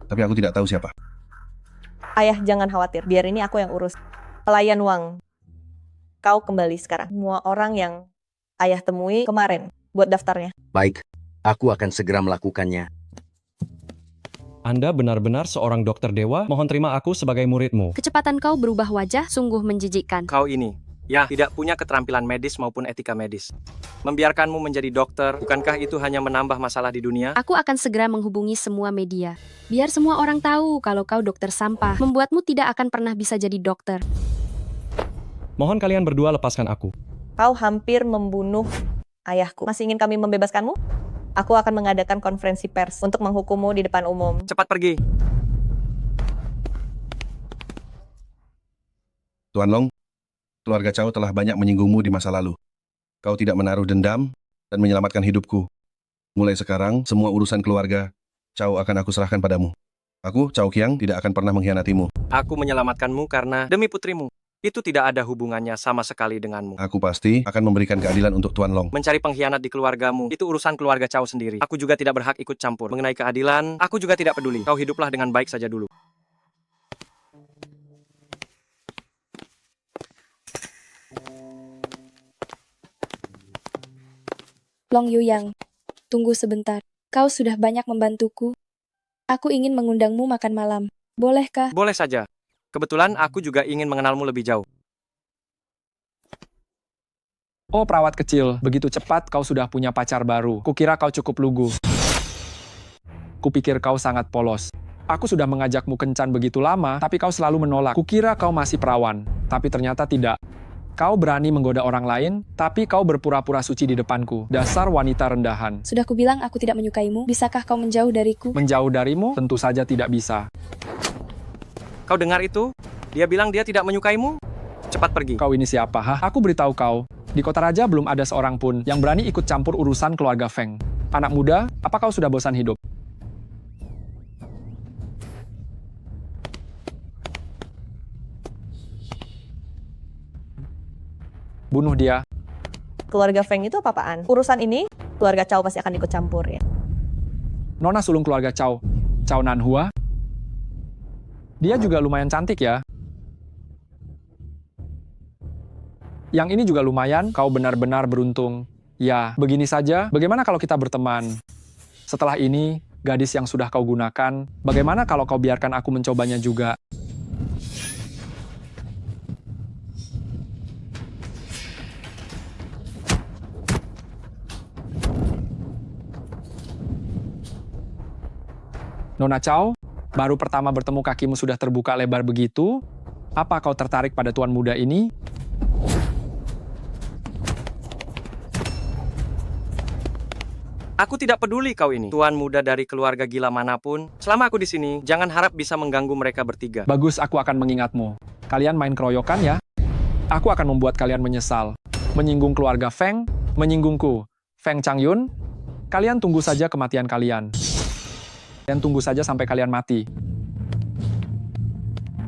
tapi aku tidak tahu siapa. Ayah, jangan khawatir. Biar ini aku yang urus. Pelayan Wang, kau kembali sekarang. Semua orang yang ayah temui kemarin buat daftarnya. Baik, aku akan segera melakukannya. Anda benar-benar seorang dokter dewa, mohon terima aku sebagai muridmu. Kecepatan kau berubah wajah sungguh menjijikkan. Kau ini, ya, tidak punya keterampilan medis maupun etika medis. Membiarkanmu menjadi dokter, bukankah itu hanya menambah masalah di dunia? Aku akan segera menghubungi semua media. Biar semua orang tahu kalau kau dokter sampah, membuatmu tidak akan pernah bisa jadi dokter. Mohon kalian berdua lepaskan aku. Kau hampir membunuh ayahku. Masih ingin kami membebaskanmu? Aku akan mengadakan konferensi pers untuk menghukummu di depan umum. Cepat pergi. Tuan Long, keluarga Chow telah banyak menyinggungmu di masa lalu. Kau tidak menaruh dendam dan menyelamatkan hidupku. Mulai sekarang, semua urusan keluarga Chow akan aku serahkan padamu. Aku, Chowkiang, tidak akan pernah mengkhianatimu. Aku menyelamatkanmu karena demi putrimu. Itu tidak ada hubungannya sama sekali denganmu. Aku pasti akan memberikan keadilan untuk Tuan Long. Mencari pengkhianat di keluargamu, itu urusan keluarga Chow sendiri. Aku juga tidak berhak ikut campur. Mengenai keadilan, aku juga tidak peduli. Kau hiduplah dengan baik saja dulu. Long Yuyang, tunggu sebentar. Kau sudah banyak membantuku. Aku ingin mengundangmu makan malam. Bolehkah? Boleh saja. Kebetulan aku juga ingin mengenalmu lebih jauh. Oh perawat kecil, begitu cepat kau sudah punya pacar baru. Kukira kau cukup lugu. Kupikir kau sangat polos. Aku sudah mengajakmu kencan begitu lama, tapi kau selalu menolak. Kukira kau masih perawan, tapi ternyata tidak. Kau berani menggoda orang lain, tapi kau berpura-pura suci di depanku. Dasar wanita rendahan. Sudah kubilang aku tidak menyukaimu. Bisakah kau menjauh dariku? Menjauh darimu? Tentu saja tidak bisa. Kau dengar itu? Dia bilang dia tidak menyukaimu? Cepat pergi. Kau ini siapa? Hah? Aku beritahu kau. Di kota raja belum ada seorang pun yang berani ikut campur urusan keluarga Feng. Anak muda, apa kau sudah bosan hidup? Bunuh dia. Keluarga Feng itu apa-apaan? Urusan ini, keluarga Chow pasti akan ikut campur ya. Nona sulung keluarga Chow. Chow Nanhua. Dia juga lumayan cantik ya. Yang ini juga lumayan, kau benar-benar beruntung. Ya, begini saja, bagaimana kalau kita berteman? Setelah ini, gadis yang sudah kau gunakan, bagaimana kalau kau biarkan aku mencobanya juga? Nona Chow, baru pertama bertemu kakimu sudah terbuka lebar begitu? Apa kau tertarik pada tuan muda ini? Aku tidak peduli kau ini, tuan muda dari keluarga gila manapun. Selama aku di sini, jangan harap bisa mengganggu mereka bertiga. Bagus, aku akan mengingatmu. Kalian main keroyokan ya? Aku akan membuat kalian menyesal. Menyinggung keluarga Feng, menyinggungku. Feng Changyun, kalian tunggu saja kematian kalian. Dan tunggu saja sampai kalian mati.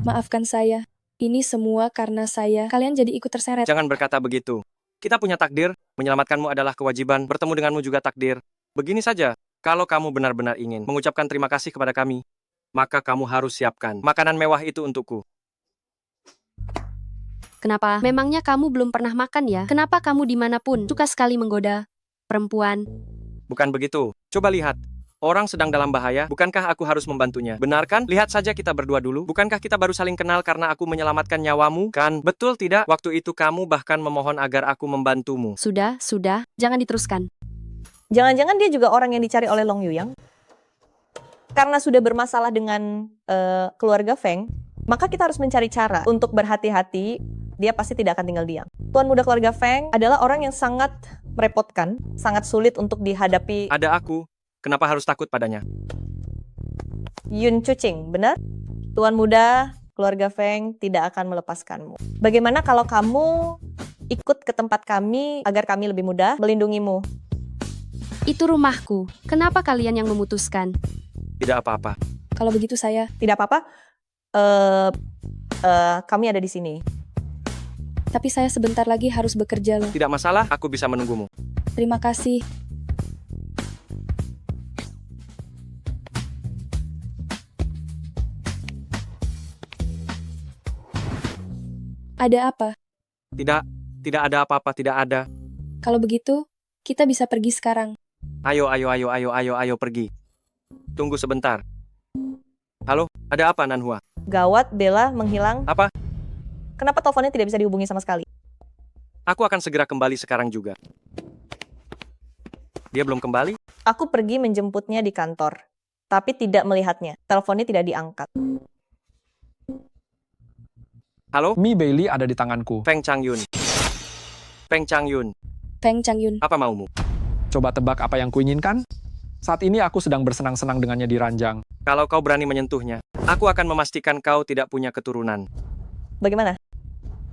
Maafkan saya. Ini semua karena saya. Kalian jadi ikut terseret. Jangan berkata begitu. Kita punya takdir, menyelamatkanmu adalah kewajiban, bertemu denganmu juga takdir. Begini saja, kalau kamu benar-benar ingin mengucapkan terima kasih kepada kami, maka kamu harus siapkan makanan mewah itu untukku. Kenapa? Memangnya kamu belum pernah makan ya? Kenapa kamu dimanapun suka sekali menggoda perempuan? Bukan begitu. Coba lihat. Orang sedang dalam bahaya, bukankah aku harus membantunya? Benar kan? Lihat saja kita berdua dulu. Bukankah kita baru saling kenal karena aku menyelamatkan nyawamu? Kan? Betul tidak? Waktu itu kamu bahkan memohon agar aku membantumu. Sudah, jangan diteruskan. Jangan-jangan dia juga orang yang dicari oleh Long Yuyang? Karena sudah bermasalah dengan keluarga Feng, maka kita harus mencari cara untuk berhati-hati. Dia pasti tidak akan tinggal diam. Tuan muda keluarga Feng adalah orang yang sangat merepotkan, sangat sulit untuk dihadapi. Ada aku. Kenapa harus takut padanya? Yun Chuching, benar? Tuan muda keluarga Feng tidak akan melepaskanmu. Bagaimana kalau kamu ikut ke tempat kami agar kami lebih mudah melindungimu? Itu rumahku. Kenapa kalian yang memutuskan? Tidak apa-apa. Kalau begitu saya. Tidak apa-apa. Kami ada di sini. Tapi saya sebentar lagi harus bekerja loh. Tidak masalah, aku bisa menunggumu. Terima kasih. Ada apa? Tidak ada apa-apa, tidak ada. Kalau begitu, kita bisa pergi sekarang. Ayo pergi. Tunggu sebentar. Halo, ada apa Nanhua? Gawat, Bella menghilang. Apa? Kenapa teleponnya tidak bisa dihubungi sama sekali? Aku akan segera kembali sekarang juga. Dia belum kembali? Aku pergi menjemputnya di kantor, tapi tidak melihatnya. Teleponnya tidak diangkat. Halo? Mi Bailey ada di tanganku. Feng Changyun. Feng Changyun. Feng Changyun. Apa maumu? Coba tebak apa yang kuinginkan? Saat ini aku sedang bersenang-senang dengannya di ranjang. Kalau kau berani menyentuhnya, aku akan memastikan kau tidak punya keturunan. Bagaimana?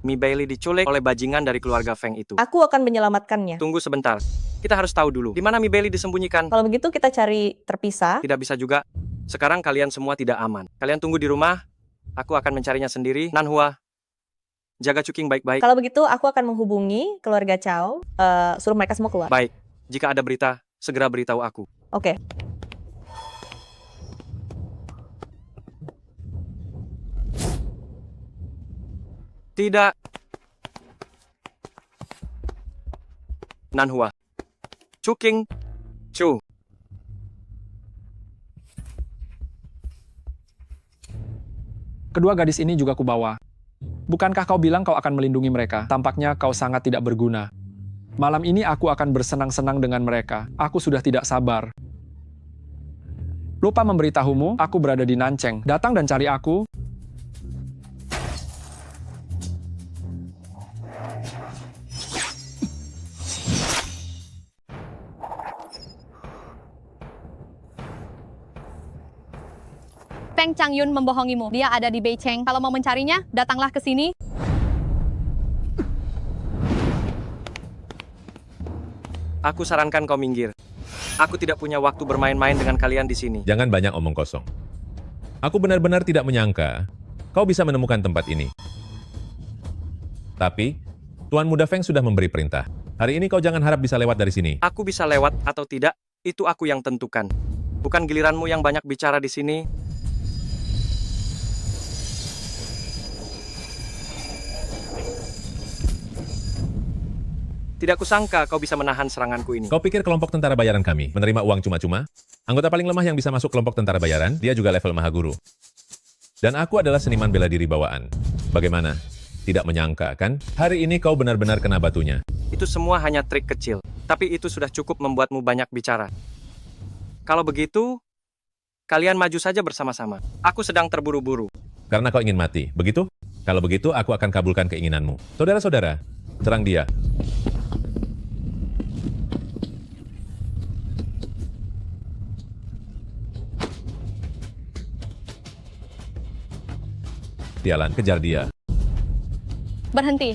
Mi Bailey diculik oleh bajingan dari keluarga Feng itu. Aku akan menyelamatkannya. Tunggu sebentar. Kita harus tahu dulu, di mana Mi Bailey disembunyikan. Kalau begitu kita cari terpisah. Tidak bisa juga. Sekarang kalian semua tidak aman. Kalian tunggu di rumah. Aku akan mencarinya sendiri. Nanhua, jaga Cuking baik-baik. Kalau begitu aku akan menghubungi keluarga Chow, suruh mereka semua keluar. Baik. Jika ada berita, segera beritahu aku. Oke. Tidak. Nanhua. Cuking. Chu. Kedua gadis ini juga kubawa. Bukankah kau bilang kau akan melindungi mereka? Tampaknya kau sangat tidak berguna. Malam ini aku akan bersenang-senang dengan mereka. Aku sudah tidak sabar. Lupa memberitahumu, aku berada di Nancheng. Datang dan cari aku. Feng Changyun membohongimu. Dia ada di Beicheng. Kalau mau mencarinya, datanglah ke sini. Aku sarankan kau minggir. Aku tidak punya waktu bermain-main dengan kalian di sini. Jangan banyak omong kosong. Aku benar-benar tidak menyangka kau bisa menemukan tempat ini. Tapi, Tuan Muda Feng sudah memberi perintah. Hari ini kau jangan harap bisa lewat dari sini. Aku bisa lewat atau tidak, itu aku yang tentukan. Bukan giliranmu yang banyak bicara di sini. Tidak kusangka kau bisa menahan seranganku ini. Kau pikir kelompok tentara bayaran kami menerima uang cuma-cuma? Anggota paling lemah yang bisa masuk kelompok tentara bayaran, dia juga level maha guru. Dan aku adalah seniman bela diri bawaan. Bagaimana? Tidak menyangka, kan? Hari ini kau benar-benar kena batunya. Itu semua hanya trik kecil, tapi itu sudah cukup membuatmu banyak bicara. Kalau begitu, kalian maju saja bersama-sama. Aku sedang terburu-buru. Karena kau ingin mati, begitu? Kalau begitu, aku akan kabulkan keinginanmu. Saudara-saudara, serang dia. Tialan, kejar dia. Berhenti.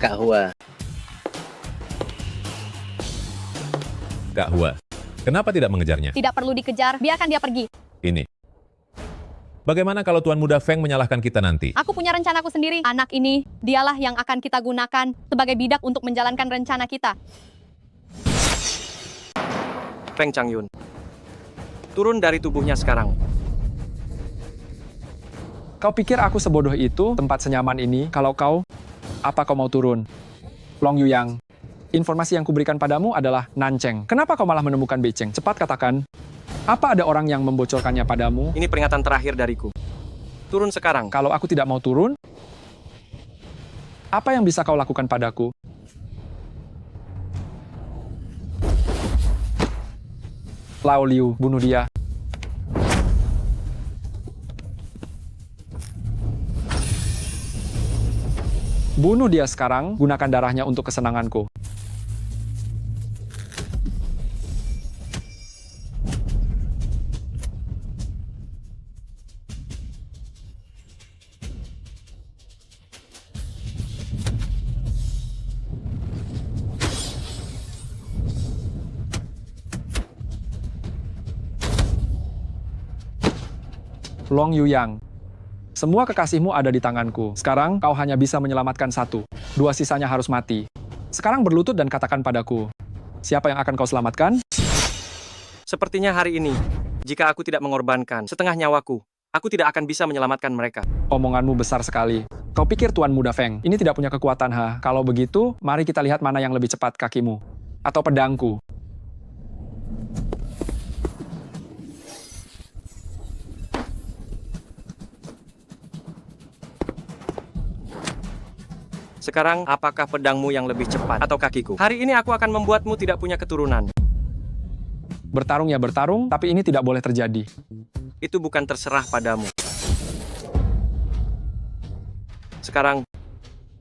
Kak Hua, Kak Hua, kenapa tidak mengejarnya? Tidak perlu dikejar, biarkan dia pergi. Ini. Bagaimana kalau Tuan Muda Feng menyalahkan kita nanti? Aku punya rencanaku sendiri. Anak ini, dialah yang akan kita gunakan sebagai bidak untuk menjalankan rencana kita. Feng Changyun, turun dari tubuhnya sekarang. Kau pikir aku sebodoh itu, tempat senyaman ini, kalau kau, apa kau mau turun? Long Yuyang, informasi yang kuberikan padamu adalah Nancheng. Kenapa kau malah menemukan Beicheng? Cepat katakan, apa ada orang yang membocorkannya padamu? Ini peringatan terakhir dariku. Turun sekarang. Kalau aku tidak mau turun, apa yang bisa kau lakukan padaku? Lao Liu, bunuh dia. Bunuh dia sekarang, gunakan darahnya untuk kesenanganku. Long Yuyang, semua kekasihmu ada di tanganku. Sekarang kau hanya bisa menyelamatkan satu. Dua sisanya harus mati. Sekarang berlutut dan katakan padaku, siapa yang akan kau selamatkan? Sepertinya hari ini, jika aku tidak mengorbankan setengah nyawaku, aku tidak akan bisa menyelamatkan mereka. Omonganmu besar sekali. Kau pikir Tuan Muda Feng ini tidak punya kekuatan, ha? Kalau begitu, mari kita lihat mana yang lebih cepat, kakimu atau pedangku. Sekarang, apakah pedangmu yang lebih cepat atau kakiku? Hari ini aku akan membuatmu tidak punya keturunan. Bertarung ya bertarung, tapi ini tidak boleh terjadi. Itu bukan terserah padamu. Sekarang,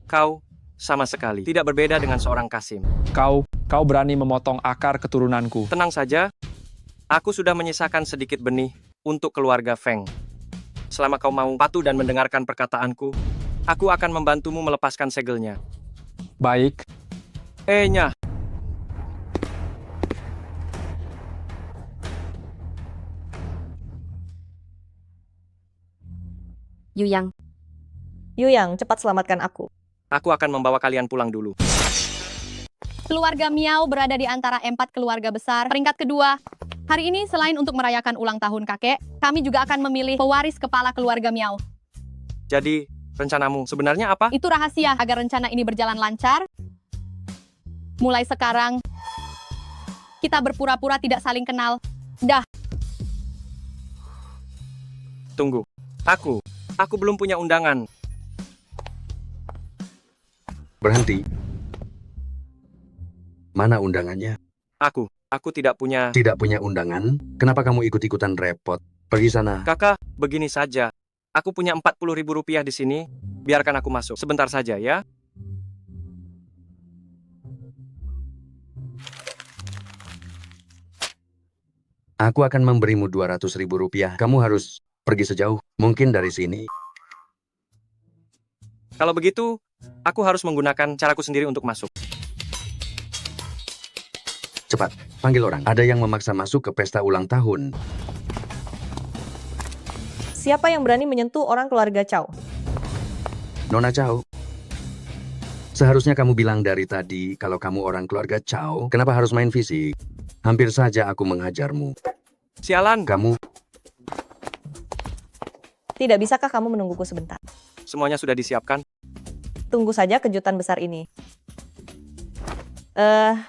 kau sama sekali tidak berbeda dengan seorang Kasim. Kau berani memotong akar keturunanku. Tenang saja, aku sudah menyisakan sedikit benih untuk keluarga Feng. Selama kau mau patuh dan mendengarkan perkataanku, aku akan membantumu melepaskan segelnya. Baik. Nya. Yuyang, Yuyang, cepat selamatkan aku. Aku akan membawa kalian pulang dulu. Keluarga Miao berada di antara 4 keluarga besar. Peringkat kedua, hari ini selain untuk merayakan ulang tahun kakek, kami juga akan memilih pewaris kepala keluarga Miao. Jadi, rencanamu sebenarnya apa? Itu rahasia agar rencana ini berjalan lancar. Mulai sekarang, kita berpura-pura tidak saling kenal. Dah. Tunggu. Aku belum punya undangan. berhenti. Mana undangannya? Aku tidak punya... Tidak punya undangan? Kenapa kamu ikut-ikutan repot? Pergi sana. Kakak, begini saja. Aku punya 40.000 rupiah di sini. Biarkan aku masuk. Sebentar saja ya. Aku akan memberimu 200.000 rupiah. Kamu harus pergi sejauh mungkin dari sini. Kalau begitu, aku harus menggunakan caraku sendiri untuk masuk. Cepat, panggil orang. Ada yang memaksa masuk ke pesta ulang tahun. Siapa yang berani menyentuh orang keluarga Chow? Nona Chow. Seharusnya kamu bilang dari tadi kalau kamu orang keluarga Chow. Kenapa harus main fisik? Hampir saja aku menghajarmu. Sialan. Kamu Tidak bisakah kamu menungguku sebentar? Semuanya sudah disiapkan. Tunggu saja kejutan besar ini.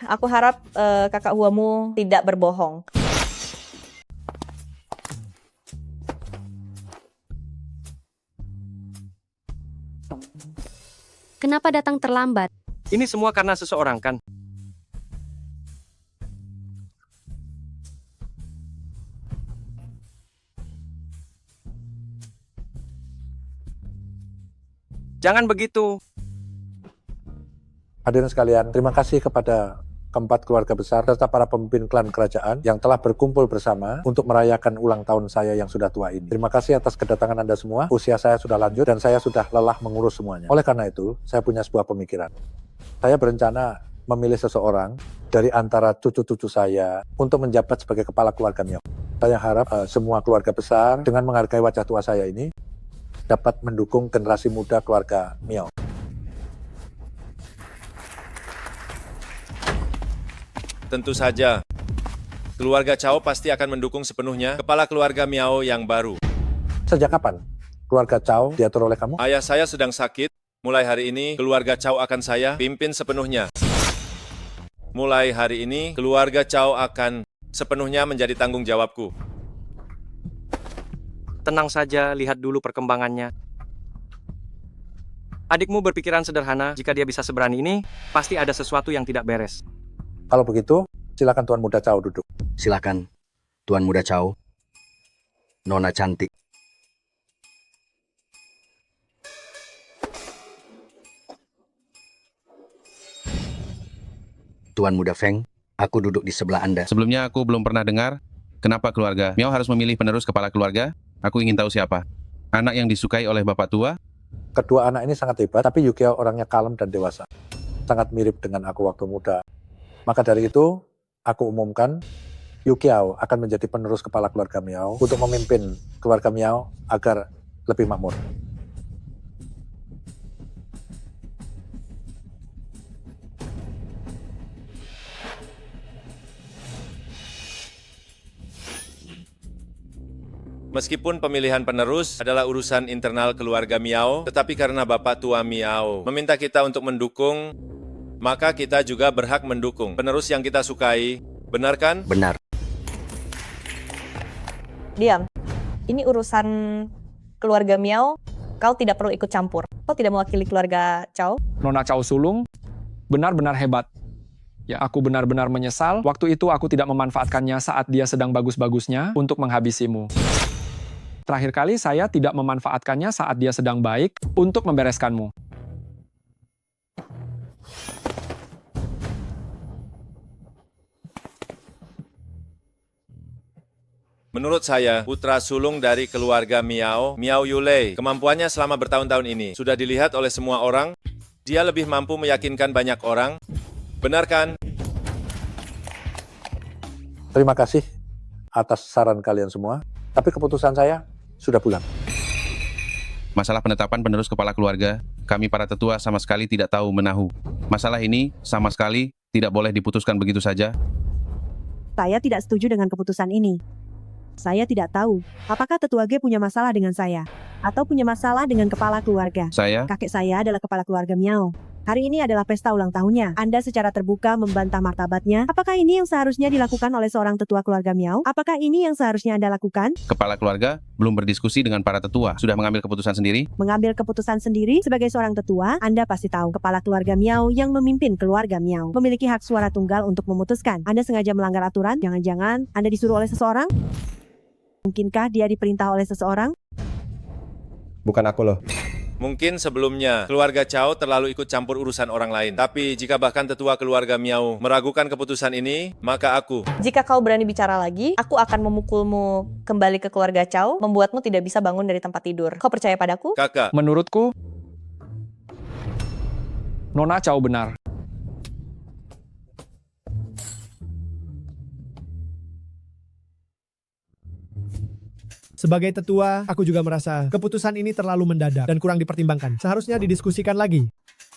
Aku harap kakak Huamu tidak berbohong. Kenapa datang terlambat? Ini semua karena seseorang kan? Jangan begitu. Hadirin sekalian, terima kasih kepada keempat keluarga besar serta para pemimpin klan kerajaan yang telah berkumpul bersama untuk merayakan ulang tahun saya yang sudah tua ini. Terima kasih atas kedatangan Anda semua. Usia saya sudah lanjut dan saya sudah lelah mengurus semuanya. Oleh karena itu, saya punya sebuah pemikiran. Saya berencana memilih seseorang dari antara cucu-cucu saya untuk menjabat sebagai kepala keluarga Miao. Saya harap semua keluarga besar dengan menghargai wajah tua saya ini dapat mendukung generasi muda keluarga Miao. Tentu saja. Keluarga Cao pasti akan mendukung sepenuhnya kepala keluarga Miao yang baru. Sejak kapan keluarga Cao diatur oleh kamu? Ayah saya sedang sakit. Mulai hari ini, keluarga Cao akan saya pimpin sepenuhnya. Mulai hari ini, keluarga Cao akan sepenuhnya menjadi tanggung jawabku. Tenang saja, lihat dulu perkembangannya. Adikmu berpikiran sederhana, jika dia bisa seberani ini, pasti ada sesuatu yang tidak beres. Kalau begitu, silakan Tuan Muda Cao duduk. Silakan, Tuan Muda Cao. Nona cantik. Tuan Muda Feng, aku duduk di sebelah Anda. Sebelumnya aku belum pernah dengar kenapa keluarga Miao harus memilih penerus kepala keluarga. Aku ingin tahu siapa. Anak yang disukai oleh bapak tua? Kedua anak ini sangat hebat, tapi Yukiao orangnya kalem dan dewasa. Sangat mirip dengan aku waktu muda. Maka dari itu, aku umumkan Yukiao akan menjadi penerus kepala keluarga Miao untuk memimpin keluarga Miao agar lebih makmur. Meskipun pemilihan penerus adalah urusan internal keluarga Miao, tetapi karena Bapak Tua Miao meminta kita untuk mendukung, maka kita juga berhak mendukung penerus yang kita sukai. Benar kan? Benar. Diam. Ini urusan keluarga Miao. Kau tidak perlu ikut campur. Kau tidak mewakili keluarga Cao. Nona Cao Sulung benar-benar hebat. Ya, aku benar-benar menyesal waktu itu aku tidak memanfaatkannya saat dia sedang bagus-bagusnya untuk menghabisimu. Terakhir kali saya tidak memanfaatkannya saat dia sedang baik untuk membereskanmu. Menurut saya, putra sulung dari keluarga Miao, Miao Yulei, kemampuannya selama bertahun-tahun ini sudah dilihat oleh semua orang. Dia lebih mampu meyakinkan banyak orang. Benar kan? Terima kasih atas saran kalian semua, tapi keputusan saya sudah bulat. Masalah penetapan penerus kepala keluarga, kami para tetua sama sekali tidak tahu menahu. Masalah ini sama sekali tidak boleh diputuskan begitu saja. Saya tidak setuju dengan keputusan ini. Saya tidak tahu, apakah Tetua G punya masalah dengan saya, atau punya masalah dengan kepala keluarga. Kakek saya adalah kepala keluarga Miao. Hari ini adalah pesta ulang tahunnya. Anda secara terbuka membantah martabatnya. Apakah ini yang seharusnya dilakukan oleh seorang tetua keluarga Miao? Apakah ini yang seharusnya Anda lakukan? Kepala keluarga belum berdiskusi dengan para tetua. Sudah mengambil keputusan sendiri? Mengambil keputusan sendiri sebagai seorang tetua, Anda pasti tahu kepala keluarga Miao yang memimpin keluarga Miao memiliki hak suara tunggal untuk memutuskan. Anda sengaja melanggar aturan? Jangan-jangan Anda disuruh oleh seseorang? Mungkinkah dia diperintah oleh seseorang? Bukan aku loh. Mungkin sebelumnya, keluarga Cao terlalu ikut campur urusan orang lain. Tapi jika bahkan tetua keluarga Miao meragukan keputusan ini, maka aku... Jika kau berani bicara lagi, aku akan memukulmu kembali ke keluarga Cao, membuatmu tidak bisa bangun dari tempat tidur. Kau percaya padaku? Kakak. Menurutku, Nona Cao benar. Sebagai tetua, aku juga merasa keputusan ini terlalu mendadak dan kurang dipertimbangkan. Seharusnya didiskusikan lagi.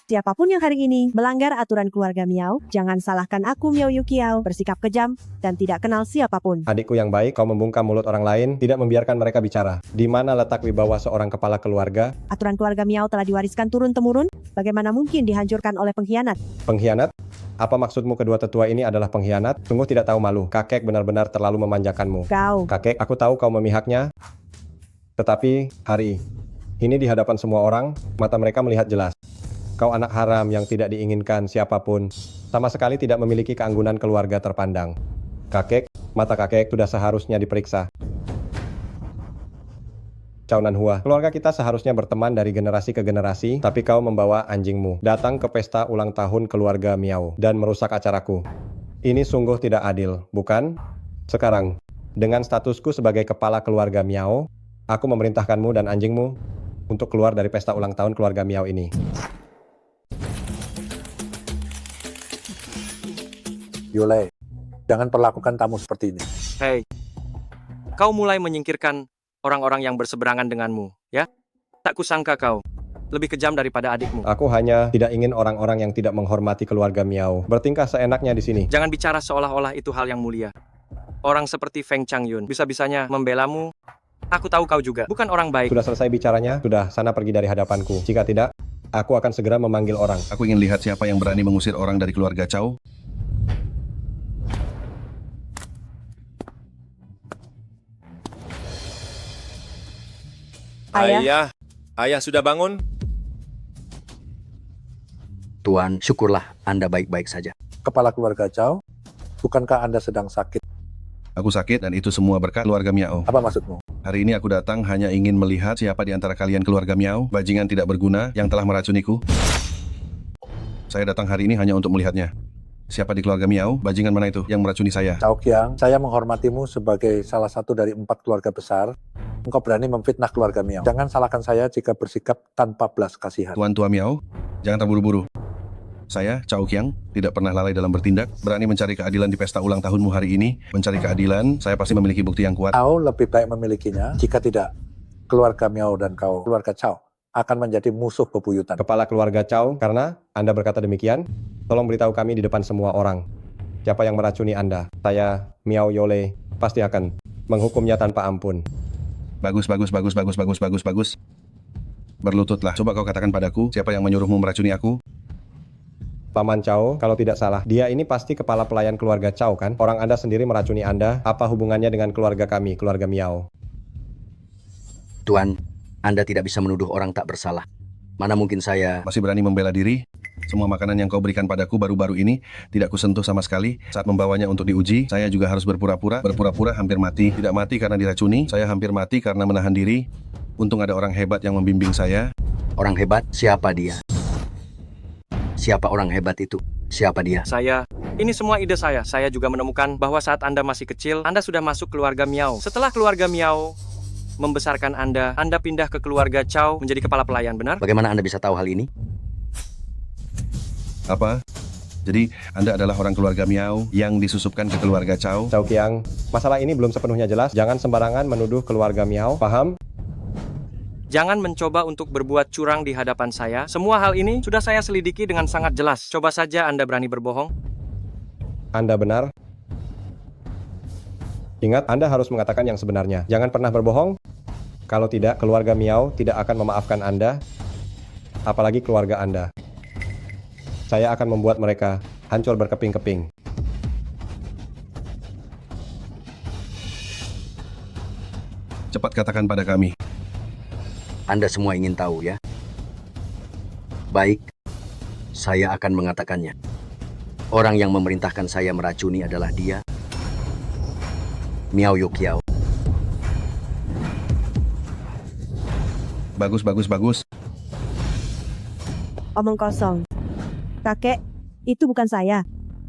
Siapapun yang hari ini melanggar aturan keluarga Miao, jangan salahkan aku Miao Yukiao, bersikap kejam dan tidak kenal siapapun. Adikku yang baik, kau membungkam mulut orang lain, tidak membiarkan mereka bicara. Di mana letak wibawa seorang kepala keluarga? Aturan keluarga Miao telah diwariskan turun-temurun, bagaimana mungkin dihancurkan oleh pengkhianat? Pengkhianat? Apa maksudmu kedua tetua ini adalah pengkhianat? Sungguh tidak tahu malu. Kakek benar-benar terlalu memanjakanmu. Kau. Kakek, aku tahu kau memihaknya. Tetapi, hari ini di hadapan semua orang, mata mereka melihat jelas. Kau anak haram yang tidak diinginkan siapapun, sama sekali tidak memiliki keanggunan keluarga terpandang. Kakek, mata kakek sudah seharusnya diperiksa. Chow Nanhua, keluarga kita seharusnya berteman dari generasi ke generasi, tapi kau membawa anjingmu datang ke pesta ulang tahun keluarga Miao dan merusak acaraku. Ini sungguh tidak adil, bukan? Sekarang, dengan statusku sebagai kepala keluarga Miao, aku memerintahkanmu dan anjingmu untuk keluar dari pesta ulang tahun keluarga Miao ini. Yole, jangan perlakukan tamu seperti ini. Hei, kau mulai menyingkirkan orang-orang yang berseberangan denganmu, ya? Tak kusangka kau lebih kejam daripada adikmu. Aku hanya tidak ingin orang-orang yang tidak menghormati keluarga Miao bertingkah seenaknya di sini. Jangan bicara seolah-olah itu hal yang mulia. Orang seperti Feng Changyun bisa-bisanya membelamu. Aku tahu kau juga bukan orang baik. Sudah selesai bicaranya? Sudah, sana pergi dari hadapanku. Jika tidak, aku akan segera memanggil orang. Aku ingin lihat siapa yang berani mengusir orang dari keluarga Chow. Ayah sudah bangun? Tuan, syukurlah Anda baik-baik saja. Kepala keluarga Chow, bukankah Anda sedang sakit? Aku sakit dan itu semua berkat keluarga Miao. Apa maksudmu? Hari ini aku datang hanya ingin melihat siapa di antara kalian keluarga Miao, bajingan tidak berguna yang telah meracuniku. Saya datang hari ini hanya untuk melihatnya. Siapa di keluarga Miao, bajingan mana itu yang meracuni saya? Chow Qiang, saya menghormatimu sebagai salah satu dari 4 keluarga besar. Engkau berani memfitnah keluarga Miao. Jangan salahkan saya jika bersikap tanpa belas kasihan. Tuan Tua Miao, jangan terburu-buru. Saya, Chow Qiang, tidak pernah lalai dalam bertindak, berani mencari keadilan di pesta ulang tahunmu hari ini. Mencari keadilan, saya pasti memiliki bukti yang kuat. Kau lebih baik memilikinya, jika tidak, keluarga Miao dan kau, keluarga Chow, akan menjadi musuh bebuyutan. Kepala keluarga Chow, karena Anda berkata demikian, tolong beritahu kami di depan semua orang. Siapa yang meracuni Anda? Saya, Miao Yole, pasti akan menghukumnya tanpa ampun. Bagus. Berlututlah. Coba kau katakan padaku, siapa yang menyuruhmu meracuni aku? Paman Chow, kalau tidak salah, dia ini pasti kepala pelayan keluarga Chow kan? Orang Anda sendiri meracuni Anda, apa hubungannya dengan keluarga kami, keluarga Miao? Tuan, Anda tidak bisa menuduh orang tak bersalah. Mana mungkin saya... Masih berani membela diri? Semua makanan yang kau berikan padaku baru-baru ini tidak kusentuh sama sekali. Saat membawanya untuk diuji, saya juga harus berpura-pura hampir mati. Tidak mati karena diracuni, saya hampir mati karena menahan diri. Untung ada orang hebat yang membimbing saya. Orang hebat? Siapa dia? Siapa orang hebat itu? Siapa dia? Saya. Ini semua ide saya. Saya juga menemukan bahwa saat Anda masih kecil, Anda sudah masuk keluarga Miao. Setelah keluarga Miao membesarkan Anda pindah ke keluarga Chow menjadi kepala pelayan, benar? Bagaimana Anda bisa tahu hal ini? Apa? Jadi, Anda adalah orang keluarga Miao yang disusupkan ke keluarga Chow? Chow Qiang, masalah ini belum sepenuhnya jelas. Jangan sembarangan menuduh keluarga Miao, paham? Jangan mencoba untuk berbuat curang di hadapan saya. Semua hal ini sudah saya selidiki dengan sangat jelas. Coba saja Anda berani berbohong. Anda benar. Ingat, Anda harus mengatakan yang sebenarnya. Jangan pernah berbohong. Kalau tidak, keluarga Miao tidak akan memaafkan Anda, apalagi keluarga Anda. Saya akan membuat mereka hancur berkeping-keping. Cepat katakan pada kami. Anda semua ingin tahu, ya? Baik, saya akan mengatakannya. Orang yang memerintahkan saya meracuni adalah dia, Miao Yukiao. Bagus. Omong kosong. Kakek, itu bukan saya.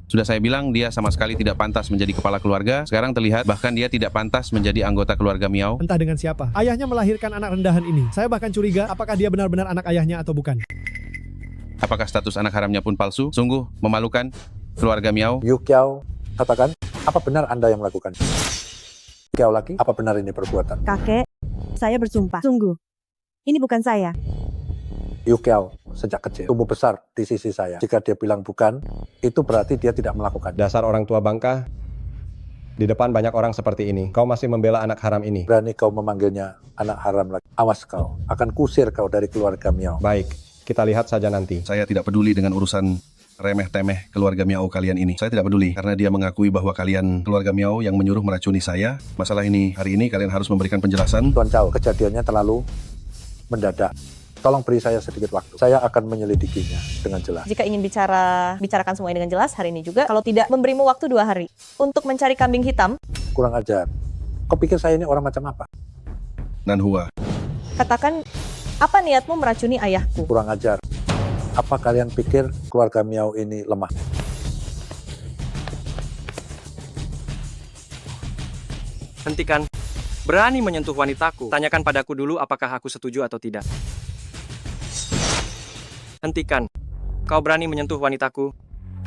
Sudah saya bilang dia sama sekali tidak pantas menjadi kepala keluarga. Sekarang terlihat bahkan dia tidak pantas menjadi anggota keluarga Miao. Entah dengan siapa. Ayahnya melahirkan anak rendahan ini. Saya bahkan curiga apakah dia benar-benar anak ayahnya atau bukan. Apakah status anak haramnya pun palsu? Sungguh memalukan keluarga Miao. Yukiao, katakan, apa benar Anda yang melakukan? Yukiao lagi, apa benar ini perbuatan? Kakek, saya bersumpah. Sungguh, ini bukan saya. Yu Kiao sejak kecil tumbuh besar di sisi saya. Jika dia bilang bukan, itu berarti dia tidak melakukan. Dasar orang tua bangka. Di depan banyak orang seperti ini. Kau masih membela anak haram ini. Berani kau memanggilnya anak haram lagi. Awas kau, akan kusir kau dari keluarga Miao. Baik, kita lihat saja nanti. Saya tidak peduli dengan urusan remeh-temeh keluarga Miao kalian ini. Saya tidak peduli karena dia mengakui bahwa kalian keluarga Miao yang menyuruh meracuni saya. Masalah ini hari ini kalian harus memberikan penjelasan. Tuan Cao, kejadiannya terlalu mendadak. Tolong beri saya sedikit waktu. Saya akan menyelidikinya dengan jelas. Jika ingin bicarakan semuanya dengan jelas hari ini juga. Kalau tidak, memberimu waktu 2 hari untuk mencari kambing hitam. Kurang ajar. Kau pikir saya ini orang macam apa? Nanhua. Katakan, apa niatmu meracuni ayahku? Kurang ajar. Apa kalian pikir keluarga Miao ini lemah? Hentikan. Berani menyentuh wanitaku. Tanyakan padaku dulu apakah aku setuju atau tidak. Hentikan. Kau berani menyentuh wanitaku.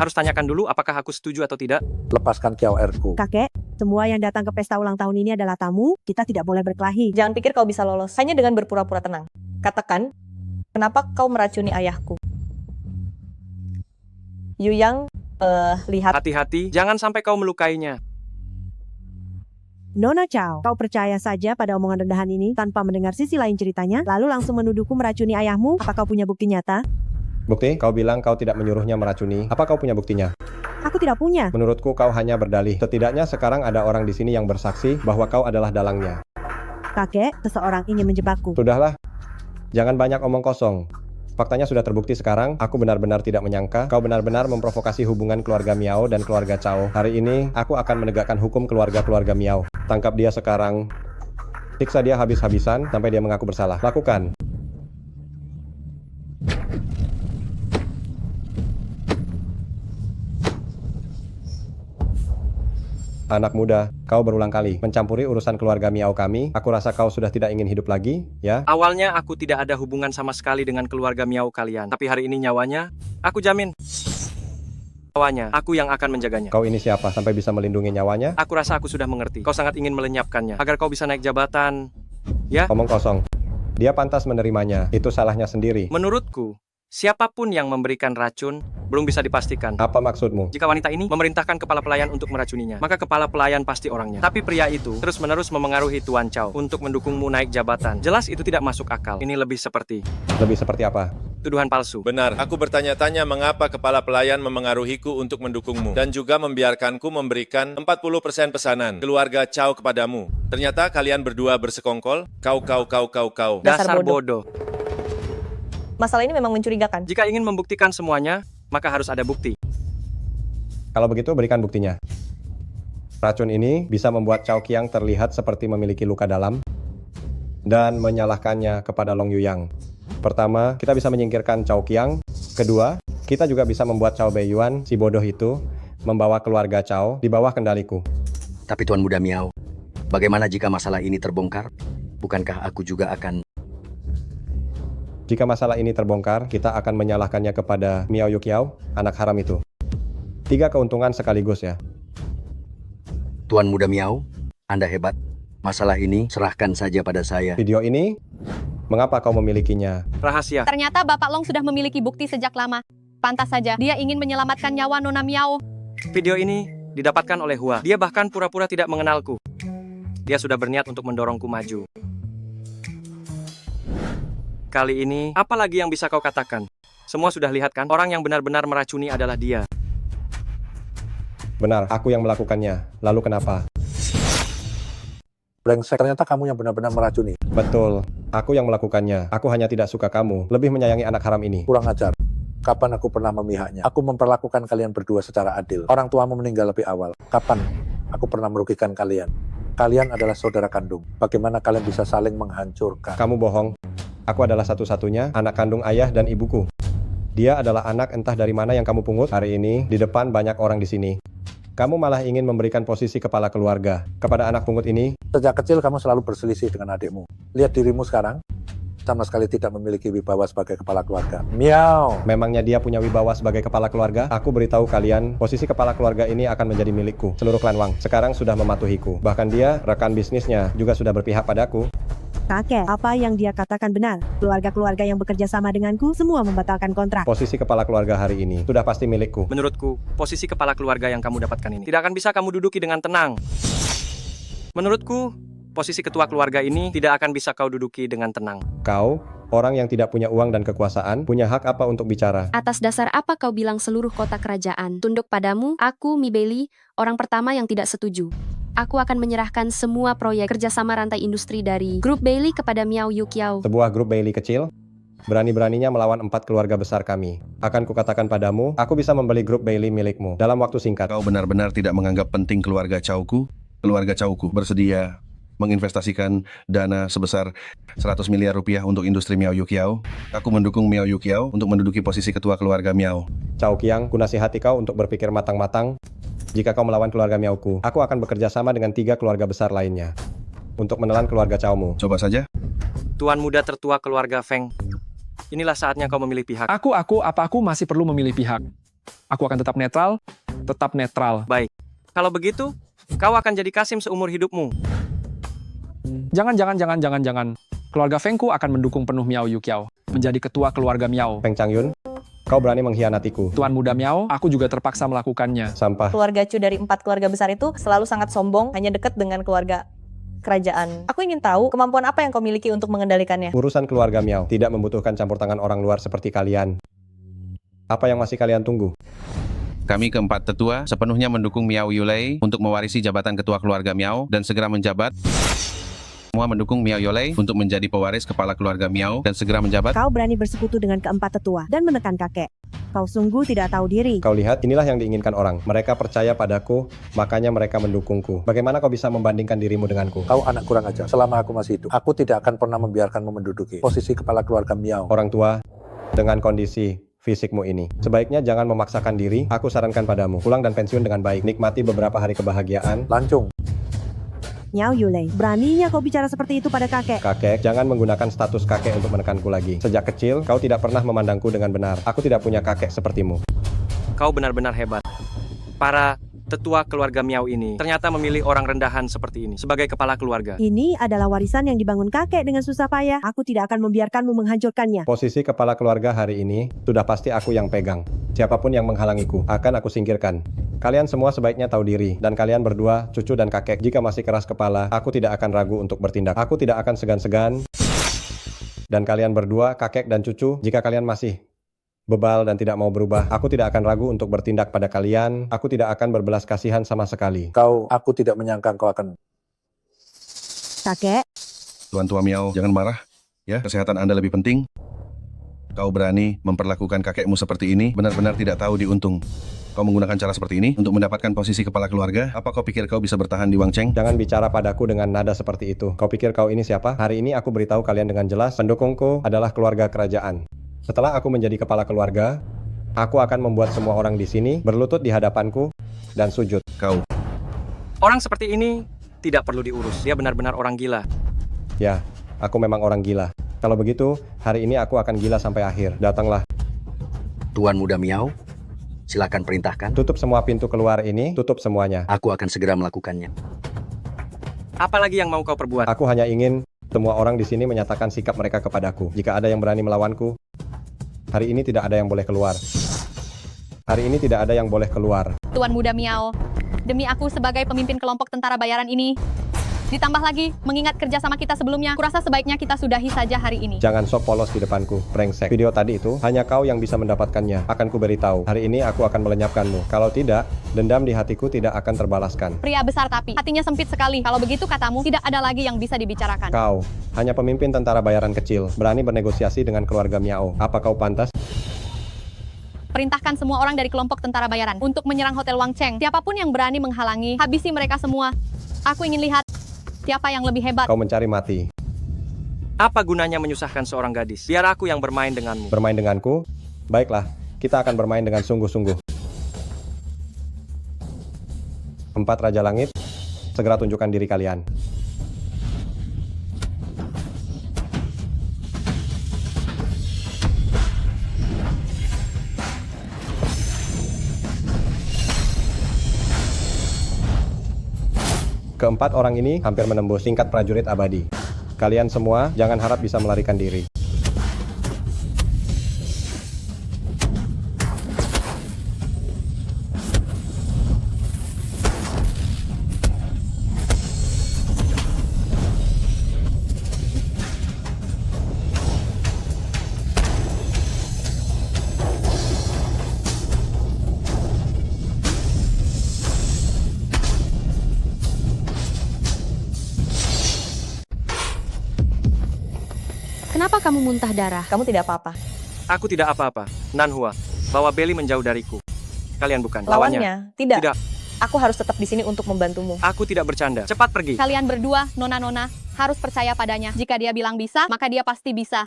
Harus tanyakan dulu apakah aku setuju atau tidak. Lepaskan Kiao Erku. Kakek, semua yang datang ke pesta ulang tahun ini adalah tamu, kita tidak boleh berkelahi. Jangan pikir kau bisa lolos hanya dengan berpura-pura tenang. Katakan, kenapa kau meracuni ayahku? Yu Yang, lihat. Hati-hati, jangan sampai kau melukainya. Nona Cao, kau percaya saja pada omongan rendahan ini tanpa mendengar sisi lain ceritanya, lalu langsung menuduhku meracuni ayahmu? Apa kau punya bukti nyata? Bukti? Kau bilang kau tidak menyuruhnya meracuni. Apa kau punya buktinya? Aku tidak punya. Menurutku kau hanya berdalih. Setidaknya sekarang ada orang di sini yang bersaksi bahwa kau adalah dalangnya. Kakek, seseorang ingin menjebakku. Sudahlah. Jangan banyak omong kosong. Faktanya sudah terbukti sekarang, aku benar-benar tidak menyangka kau benar-benar memprovokasi hubungan keluarga Miao dan keluarga Cao. Hari ini, aku akan menegakkan hukum keluarga-keluarga Miao. Tangkap dia sekarang. Siksa dia habis-habisan sampai dia mengaku bersalah. Lakukan. Anak muda, kau berulang kali mencampuri urusan keluarga Miao kami. Aku rasa kau sudah tidak ingin hidup lagi, ya? Awalnya aku tidak ada hubungan sama sekali dengan keluarga Miao kalian. Tapi hari ini nyawanya, aku jamin. Nyawanya, aku yang akan menjaganya. Kau ini siapa sampai bisa melindungi nyawanya? Aku rasa aku sudah mengerti. Kau sangat ingin melenyapkannya, agar kau bisa naik jabatan. Ya? Omong kosong. Dia pantas menerimanya. Itu salahnya sendiri. Menurutku, siapapun yang memberikan racun, belum bisa dipastikan. Apa maksudmu? Jika wanita ini memerintahkan kepala pelayan untuk meracuninya, maka kepala pelayan pasti orangnya. Tapi pria itu terus-menerus memengaruhi Tuan Cao untuk mendukungmu naik jabatan. Jelas itu tidak masuk akal. Ini lebih seperti... Lebih seperti apa? Tuduhan palsu. Benar, aku bertanya-tanya mengapa kepala pelayan memengaruhiku untuk mendukungmu. Dan juga membiarkanku memberikan 40% pesanan keluarga Cao kepadamu. Ternyata kalian berdua bersekongkol. Kau. Dasar bodoh. Masalah ini memang mencurigakan. Jika ingin membuktikan semuanya, maka harus ada bukti. Kalau begitu, berikan buktinya. Racun ini bisa membuat Cao Qiang terlihat seperti memiliki luka dalam dan menyalahkannya kepada Long Yuyang. Pertama, kita bisa menyingkirkan Cao Qiang. Kedua, kita juga bisa membuat Cao Beiyuan, si bodoh itu, membawa keluarga Cao di bawah kendaliku. Tapi Tuan Muda Miao, bagaimana jika masalah ini terbongkar? Bukankah aku juga akan... Jika masalah ini terbongkar, kita akan menyalahkannya kepada Miao Yukiao, anak haram itu. 3 keuntungan sekaligus ya. Tuan Muda Miao, Anda hebat. Masalah ini serahkan saja pada saya. Video ini, mengapa kau memilikinya? Rahasia. Ternyata Bapak Long sudah memiliki bukti sejak lama. Pantas saja, dia ingin menyelamatkan nyawa Nona Miao. Video ini didapatkan oleh Hua. Dia bahkan pura-pura tidak mengenalku. Dia sudah berniat untuk mendorongku maju. Kali ini, apa lagi yang bisa kau katakan? Semua sudah lihat kan? Orang yang benar-benar meracuni adalah dia. Benar, aku yang melakukannya. Lalu kenapa? Brengsek, ternyata kamu yang benar-benar meracuni. Betul, aku yang melakukannya. Aku hanya tidak suka kamu, lebih menyayangi anak haram ini. Kurang ajar. Kapan aku pernah memihaknya? Aku memperlakukan kalian berdua secara adil. Orang tuamu meninggal lebih awal. Kapan aku pernah merugikan kalian? Kalian adalah saudara kandung. Bagaimana kalian bisa saling menghancurkan? Kamu bohong. Aku adalah satu-satunya anak kandung ayah dan ibuku. Dia adalah anak entah dari mana yang kamu pungut. Hari ini, di depan banyak orang di sini. Kamu malah ingin memberikan posisi kepala keluarga kepada anak pungut ini. Sejak kecil kamu selalu berselisih dengan adikmu. Lihat dirimu sekarang. Sama sekali tidak memiliki wibawa sebagai kepala keluarga. Miao. Memangnya dia punya wibawa sebagai kepala keluarga? Aku beritahu kalian, posisi kepala keluarga ini akan menjadi milikku. Seluruh klan Wang sekarang sudah mematuhiku. Bahkan dia, rekan bisnisnya, juga sudah berpihak padaku. Kakek, apa yang dia katakan benar. Keluarga-keluarga yang bekerja sama denganku semua membatalkan kontrak. Posisi kepala keluarga hari ini sudah pasti milikku. Menurutku, posisi kepala keluarga yang kamu dapatkan ini tidak akan bisa kamu duduki dengan tenang. Menurutku, posisi ketua keluarga ini tidak akan bisa kau duduki dengan tenang. Kau, orang yang tidak punya uang dan kekuasaan, punya hak apa untuk bicara? Atas dasar apa kau bilang seluruh kota kerajaan tunduk padamu? Aku, Mi Bailey, orang pertama yang tidak setuju. Aku akan menyerahkan semua proyek kerjasama rantai industri dari Grup Bailey kepada Miao Yukiao. Sebuah grup Bailey kecil, berani-beraninya melawan 4 keluarga besar kami. Akan kukatakan padamu, aku bisa membeli grup Bailey milikmu dalam waktu singkat. Kau benar-benar tidak menganggap penting keluarga Chowku? Keluarga Chowku bersedia menginvestasikan dana sebesar 100 miliar rupiah untuk industri Miao Yukiao. Aku mendukung Miao Yukiao untuk menduduki posisi ketua keluarga Miao. Chow Qiang, kunasihati kau untuk berpikir matang-matang. Jika kau melawan keluarga Miaoku, aku akan bekerja sama dengan 3 keluarga besar lainnya untuk menelan keluarga Chowmu. Coba saja. Tuan muda tertua keluarga Feng, inilah saatnya kau memilih pihak. Aku masih perlu memilih pihak. Aku akan tetap netral, Baik, kalau begitu, kau akan jadi Kasim seumur hidupmu. Jangan. Keluarga Fengku akan mendukung penuh Miao Yukiao menjadi ketua keluarga Miao. Feng Changyun, kau berani mengkhianatiku. Tuan muda Miao, aku juga terpaksa melakukannya. Sampah. Keluarga Chu dari 4 keluarga besar itu selalu sangat sombong, hanya dekat dengan keluarga kerajaan. Aku ingin tahu kemampuan apa yang kau miliki untuk mengendalikannya. Urusan keluarga Miao tidak membutuhkan campur tangan orang luar seperti kalian. Apa yang masih kalian tunggu? Kami keempat tetua sepenuhnya mendukung Miao Yulei untuk mewarisi jabatan ketua keluarga Miao dan segera menjabat. Semua mendukung Miao Yulei untuk menjadi pewaris kepala keluarga Miao dan segera menjabat. Kau berani bersekutu dengan keempat tetua dan menekan kakek. Kau sungguh tidak tahu diri. Kau lihat, inilah yang diinginkan orang. Mereka percaya padaku, makanya mereka mendukungku. Bagaimana kau bisa membandingkan dirimu denganku? Kau anak kurang ajar. Selama aku masih hidup, aku tidak akan pernah membiarkanmu menduduki posisi kepala keluarga Miao. Orang tua, dengan kondisi fisikmu ini, sebaiknya jangan memaksakan diri. Aku sarankan padamu, pulang dan pensiun dengan baik. Nikmati beberapa hari kebahagiaan. Lancung. Miao Yulei, beraninya kau bicara seperti itu pada kakek. Kakek, jangan menggunakan status kakek untuk menekanku lagi. Sejak kecil, kau tidak pernah memandangku dengan benar. Aku tidak punya kakek sepertimu. Kau benar-benar hebat. Para tetua keluarga Miao ini ternyata memilih orang rendahan seperti ini sebagai kepala keluarga. Ini adalah warisan yang dibangun kakek dengan susah payah. Aku tidak akan membiarkanmu menghancurkannya. Posisi kepala keluarga hari ini, sudah pasti aku yang pegang. Siapapun yang menghalangiku, akan aku singkirkan. Kalian semua sebaiknya tahu diri, dan kalian berdua, cucu dan kakek, jika masih keras kepala, aku tidak akan ragu untuk bertindak. Aku tidak akan segan-segan. Dan kalian berdua, kakek dan cucu, jika kalian masih bebal dan tidak mau berubah, aku tidak akan ragu untuk bertindak pada kalian. Aku tidak akan berbelas kasihan sama sekali. Aku tidak menyangka kau akan... Kakek. Tuan tua Miao, jangan marah. Ya, kesehatan Anda lebih penting. Kau berani memperlakukan kakekmu seperti ini, benar-benar tidak tahu diuntung. Kau menggunakan cara seperti ini untuk mendapatkan posisi kepala keluarga? Apa kau pikir kau bisa bertahan di Wang Cheng? Jangan bicara padaku dengan nada seperti itu. Kau pikir kau ini siapa? Hari ini aku beritahu kalian dengan jelas, pendukungku adalah keluarga kerajaan. Setelah aku menjadi kepala keluarga, aku akan membuat semua orang di sini berlutut di hadapanku dan sujud. Kau. Orang seperti ini tidak perlu diurus. Dia benar-benar orang gila. Ya, aku memang orang gila. Kalau begitu, hari ini aku akan gila sampai akhir. Datanglah. Tuan muda Miao, silakan perintahkan. Tutup semua pintu keluar ini, tutup semuanya. Aku akan segera melakukannya. Apalagi yang mau kau perbuat? Aku hanya ingin semua orang di sini menyatakan sikap mereka kepadaku. Jika ada yang berani melawanku, hari ini tidak ada yang boleh keluar. Hari ini tidak ada yang boleh keluar. Tuan muda Miao, demi aku sebagai pemimpin kelompok tentara bayaran ini, ditambah lagi mengingat kerjasama kita sebelumnya, kurasa sebaiknya kita sudahi saja hari ini. Jangan sok polos di depanku, brengsek. Video tadi itu hanya kau yang bisa mendapatkannya. Akan kuberitahu. Hari ini aku akan melenyapkanmu. Kalau tidak, dendam di hatiku tidak akan terbalaskan. Pria besar tapi hatinya sempit sekali. Kalau begitu katamu, tidak ada lagi yang bisa dibicarakan. Kau hanya pemimpin tentara bayaran kecil, berani bernegosiasi dengan keluarga Miao. Apa kau pantas? Perintahkan semua orang dari kelompok tentara bayaran untuk menyerang Hotel Wang Cheng. Siapapun yang berani menghalangi, habisi mereka semua. Aku ingin lihat siapa yang lebih hebat. Kau mencari mati. Apa gunanya menyusahkan seorang gadis? Biar aku yang bermain denganmu. Bermain denganku? Baiklah, kita akan bermain dengan sungguh-sungguh. 4 Raja Langit, segera tunjukkan diri kalian. Keempat orang ini hampir menembus tingkat prajurit abadi. Kalian semua jangan harap bisa melarikan diri. Kenapa kamu muntah darah? Kamu tidak apa-apa. Aku tidak apa-apa. Nanhua, bawa Belly menjauh dariku. Kalian bukan Lawannya? Tidak. Tidak. Aku harus tetap di sini untuk membantumu. Aku tidak bercanda. Cepat pergi. Kalian berdua, nona-nona, harus percaya padanya. Jika dia bilang bisa, maka dia pasti bisa.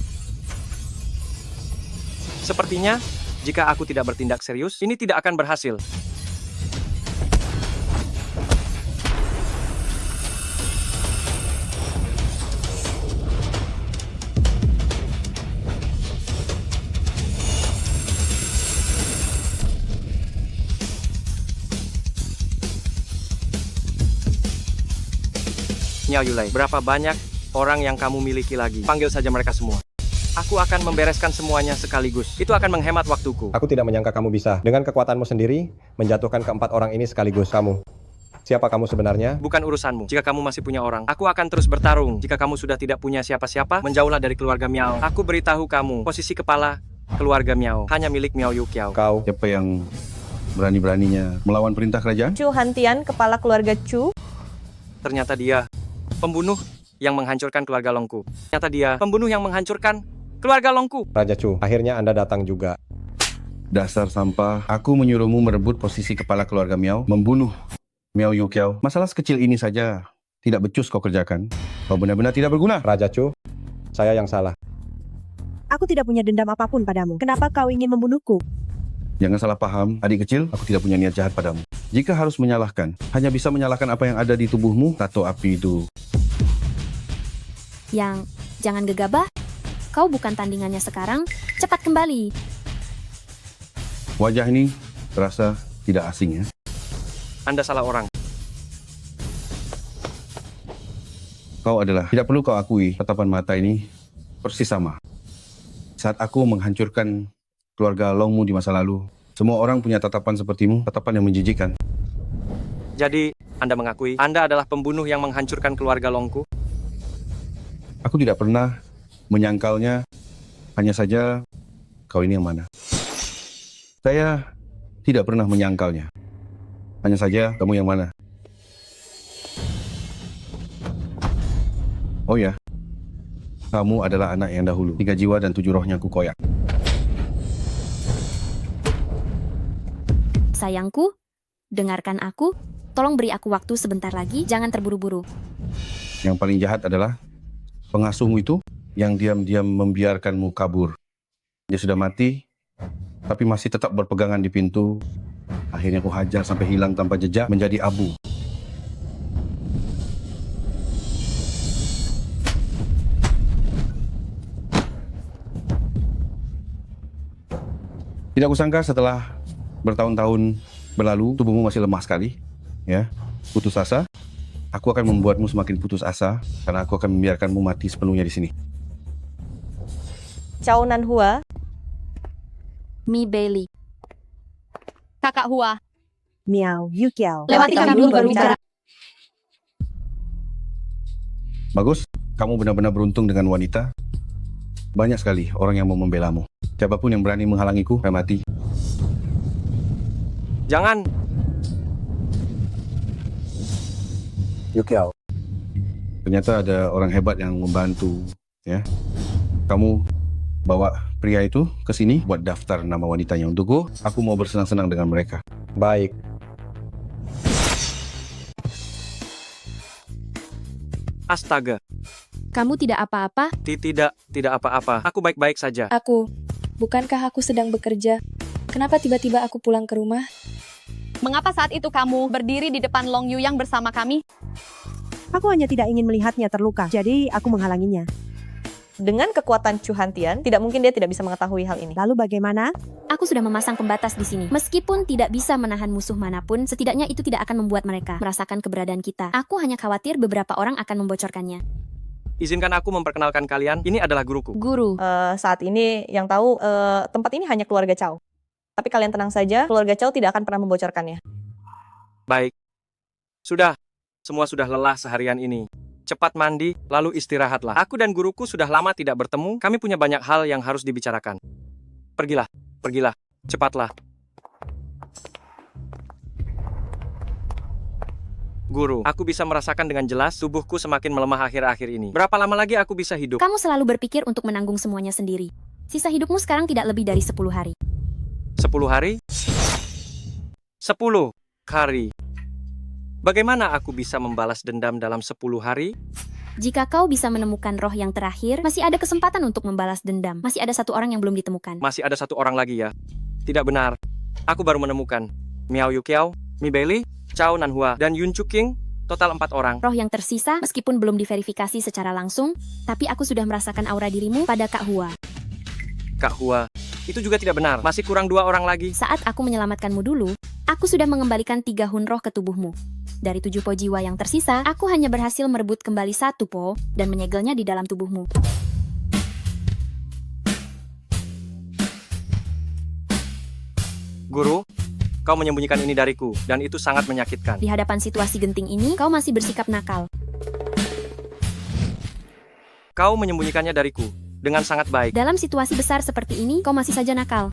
Sepertinya, jika aku tidak bertindak serius, ini tidak akan berhasil. Miao Yulei, berapa banyak orang yang kamu miliki lagi? Panggil saja mereka semua. Aku akan membereskan semuanya sekaligus. Itu akan menghemat waktuku. Aku tidak menyangka kamu bisa, dengan kekuatanmu sendiri, menjatuhkan keempat orang ini sekaligus. Kamu. Siapa kamu sebenarnya? Bukan urusanmu. Jika kamu masih punya orang, aku akan terus bertarung. Jika kamu sudah tidak punya siapa-siapa, menjauhlah dari keluarga Miao. Aku beritahu kamu, posisi kepala keluarga Miao hanya milik Miao Yukiao. Kau. Siapa yang berani-beraninya melawan perintah kerajaan? Chu Hantian, kepala keluarga Chu. Ternyata dia pembunuh yang menghancurkan keluarga Longku. Ternyata dia pembunuh yang menghancurkan keluarga Longku. Raja Chu, akhirnya Anda datang juga. Dasar sampah, aku menyuruhmu merebut posisi kepala keluarga Miao, membunuh Miao Yukiao. Masalah sekecil ini saja tidak becus kau kerjakan. Kau benar-benar tidak berguna. Raja Chu, saya yang salah. Aku tidak punya dendam apapun padamu. Kenapa kau ingin membunuhku? Jangan salah paham, adik kecil, aku tidak punya niat jahat padamu. Jika harus menyalahkan, hanya bisa menyalahkan apa yang ada di tubuhmu, tato api itu. Yang, jangan gegabah. Kau bukan tandingannya sekarang. Cepat kembali. Wajah ini terasa tidak asing ya. Anda salah orang. Kau adalah, tidak perlu kau akui, tatapan mata ini persis sama. Saat aku menghancurkan keluarga Longmu di masa lalu, semua orang punya tatapan sepertimu, tatapan yang menjijikkan. Jadi, Anda mengakui Anda adalah pembunuh yang menghancurkan keluarga Longku? Aku tidak pernah menyangkalnya, hanya saja kau ini yang mana. Saya tidak pernah menyangkalnya, hanya saja kamu yang mana. Oh ya, kamu adalah anak yang dahulu, 3 jiwa dan 7 rohnya ku koyak. Sayangku, dengarkan aku. Tolong beri aku waktu sebentar lagi, jangan terburu-buru. Yang paling jahat adalah pengasuhmu itu yang diam-diam membiarkanmu kabur. Dia sudah mati, tapi masih tetap berpegangan di pintu. Akhirnya ku hajar sampai hilang tanpa jejak, menjadi abu. Tidak kusangka setelah bertahun-tahun berlalu, tubuhmu masih lemah sekali. Ya, putus asa. Aku akan membuatmu semakin putus asa, karena aku akan membiarkanmu mati sepenuhnya di sini. Cao Nanhua. Mi Bailey. Kakak Hua. Miao Yukiao. Lewati kami dulu baru bicara. Bagus, kamu benar-benar beruntung dengan wanita. Banyak sekali orang yang mau membelamu. Siapapun yang berani menghalangiku, akan mati. Jangan. Yukiao. Ternyata ada orang hebat yang membantu, ya. Kamu bawa pria itu ke sini buat daftar nama wanitanya untukku. Aku mau bersenang-senang dengan mereka. Baik. Astaga. Kamu tidak apa-apa? Tidak apa-apa. Aku baik-baik saja. Aku. Bukankah aku sedang bekerja? Kenapa tiba-tiba aku pulang ke rumah? Mengapa saat itu kamu berdiri di depan Long Yuyang bersama kami? Aku hanya tidak ingin melihatnya terluka, jadi aku menghalanginya. Dengan kekuatan Chu Hantian, tidak mungkin dia tidak bisa mengetahui hal ini. Lalu bagaimana? Aku sudah memasang pembatas di sini. Meskipun tidak bisa menahan musuh manapun, setidaknya itu tidak akan membuat mereka merasakan keberadaan kita. Aku hanya khawatir beberapa orang akan membocorkannya. Izinkan aku memperkenalkan kalian, ini adalah guruku. Guru. Saat ini yang tahu tempat ini hanya keluarga Chow. Tapi kalian tenang saja, keluarga Chow tidak akan pernah membocorkannya. Baik. Sudah. Semua sudah lelah seharian ini. Cepat mandi, lalu istirahatlah. Aku dan guruku sudah lama tidak bertemu, kami punya banyak hal yang harus dibicarakan. Pergilah, pergilah, cepatlah. Guru, aku bisa merasakan dengan jelas tubuhku semakin melemah akhir-akhir ini. Berapa lama lagi aku bisa hidup? Kamu selalu berpikir untuk menanggung semuanya sendiri. Sisa hidupmu sekarang tidak lebih dari 10 hari. 10 hari? 10 hari. Bagaimana aku bisa membalas dendam dalam 10 hari? Jika kau bisa menemukan roh yang terakhir, masih ada kesempatan untuk membalas dendam. Masih ada satu orang yang belum ditemukan. Masih ada satu orang lagi ya? Tidak benar. Aku baru menemukan Miao Yukiao, Mi Bailey, Chow Nanhua, dan Yun Chu King. Total 4 orang. Roh yang tersisa, meskipun belum diverifikasi secara langsung, tapi aku sudah merasakan aura dirimu pada Kak Hua. Kak Hua, itu juga tidak benar. Masih kurang 2 orang lagi. Saat aku menyelamatkanmu dulu, aku sudah mengembalikan 3 hun roh ke tubuhmu. Dari 7 po jiwa yang tersisa, aku hanya berhasil merebut kembali 1 po dan menyegelnya di dalam tubuhmu. Guru, kau menyembunyikan ini dariku, dan itu sangat menyakitkan. Di hadapan situasi genting ini, kau masih bersikap nakal. Kau menyembunyikannya dariku, dengan sangat baik. Dalam situasi besar seperti ini, kau masih saja nakal.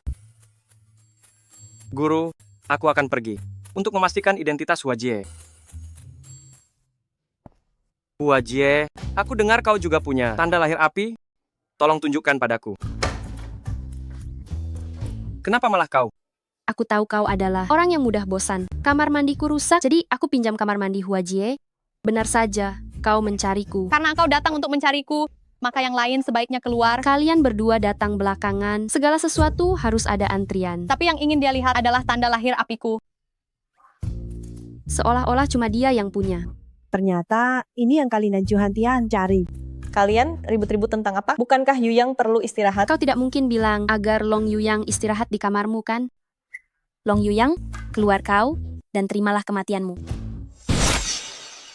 Guru, aku akan pergi, untuk memastikan identitas Hua Jie. Hua Jie, aku dengar kau juga punya tanda lahir api. Tolong tunjukkan padaku. Kenapa malah kau? Aku tahu kau adalah orang yang mudah bosan. Kamar mandiku rusak, jadi aku pinjam kamar mandi Hua Jie. Benar saja, kau mencariku. Karena engkau datang untuk mencariku, maka yang lain sebaiknya keluar. Kalian berdua datang belakangan, segala sesuatu harus ada antrian. Tapi yang ingin dia lihat adalah tanda lahir apiku. Seolah-olah cuma dia yang punya. Ternyata ini yang Kalin dan Juhantian cari. Kalian ribut-ribut tentang apa? Bukankah Yu Yang perlu istirahat? Kau tidak mungkin bilang agar Long Yu Yang istirahat di kamarmu kan? Long Yu Yang, keluar kau, dan terimalah kematianmu.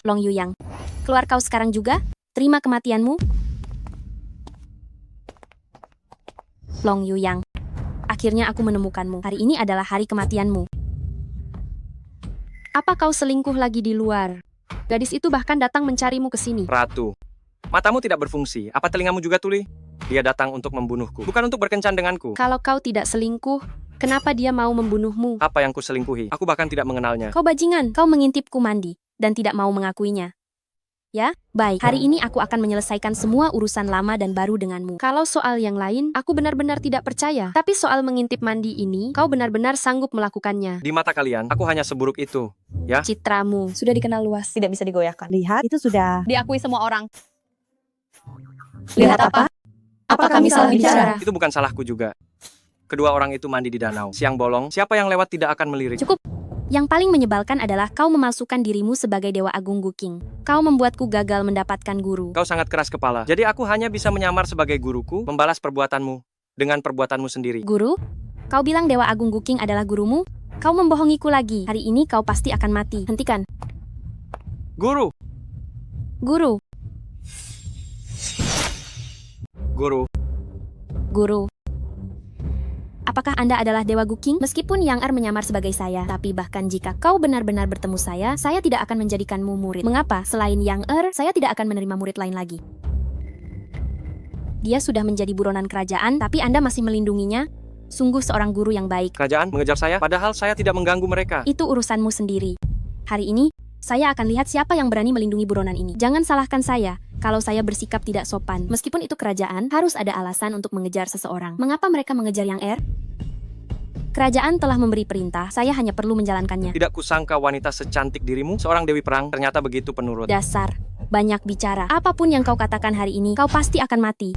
Long Yu Yang, keluar kau sekarang juga, terima kematianmu. Long Yu Yang, akhirnya aku menemukanmu. Hari ini adalah hari kematianmu. Apa kau selingkuh lagi di luar? Gadis itu bahkan datang mencarimu ke sini. Ratu, matamu tidak berfungsi. Apa telingamu juga tuli? Dia datang untuk membunuhku, bukan untuk berkencan denganku. Kalau kau tidak selingkuh, kenapa dia mau membunuhmu? Apa yang kuselingkuhi? Aku bahkan tidak mengenalnya. Kau bajingan, kau mengintipku mandi, dan tidak mau mengakuinya. Ya, baik. Hari ini aku akan menyelesaikan semua urusan lama dan baru denganmu. Kalau soal yang lain, aku benar-benar tidak percaya. Tapi soal mengintip mandi ini, kau benar-benar sanggup melakukannya. Di mata kalian, aku hanya seburuk itu, ya? Citramu sudah dikenal luas. Tidak bisa digoyahkan. Lihat, itu sudah Diakui semua orang. Lihat apa? Apa kami salah bicara? Itu bukan salahku juga. Kedua orang itu mandi di danau. Siang bolong, siapa yang lewat tidak akan melirik. Cukup. Yang paling menyebalkan adalah kau memalsukan dirimu sebagai Dewa Agung Guking. Kau membuatku gagal mendapatkan guru. Kau sangat keras kepala. Jadi aku hanya bisa menyamar sebagai guruku, membalas perbuatanmu dengan perbuatanmu sendiri. Guru? Kau bilang Dewa Agung Guking adalah gurumu? Kau membohongiku lagi. Hari ini kau pasti akan mati. Hentikan. Guru! Guru! Guru! Guru! Apakah Anda adalah Dewa Guking? Meskipun Yang Er menyamar sebagai saya, tapi bahkan jika kau benar-benar bertemu saya tidak akan menjadikanmu murid. Mengapa? Selain Yang Er, saya tidak akan menerima murid lain lagi. Dia sudah menjadi buronan kerajaan, tapi Anda masih melindunginya? Sungguh seorang guru yang baik. Kerajaan mengejar saya, padahal saya tidak mengganggu mereka. Itu urusanmu sendiri. Hari ini, saya akan lihat siapa yang berani melindungi buronan ini. Jangan salahkan saya kalau saya bersikap tidak sopan. Meskipun itu kerajaan, harus ada alasan untuk mengejar seseorang. Mengapa mereka mengejar Yang Er? Kerajaan telah memberi perintah, saya hanya perlu menjalankannya. Tidak kusangka wanita secantik dirimu, seorang dewi perang, ternyata begitu penurut. Dasar, banyak bicara. Apapun yang kau katakan hari ini, kau pasti akan mati.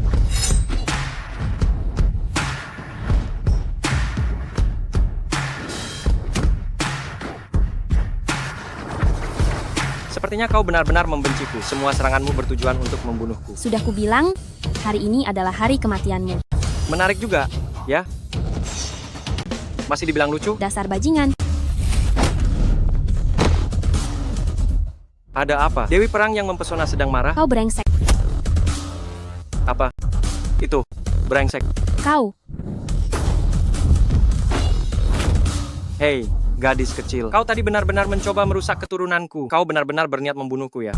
Sepertinya kau benar-benar membenciku. Semua seranganmu bertujuan untuk membunuhku. Sudah kubilang, hari ini adalah hari kematianmu. Menarik juga, ya? Masih dibilang lucu? Dasar bajingan. Ada apa? Dewi perang yang mempesona sedang marah? Kau brengsek. Itu, brengsek. Kau, Hei, gadis kecil. Kau tadi benar-benar mencoba merusak keturunanku. Kau benar-benar berniat membunuhku ya?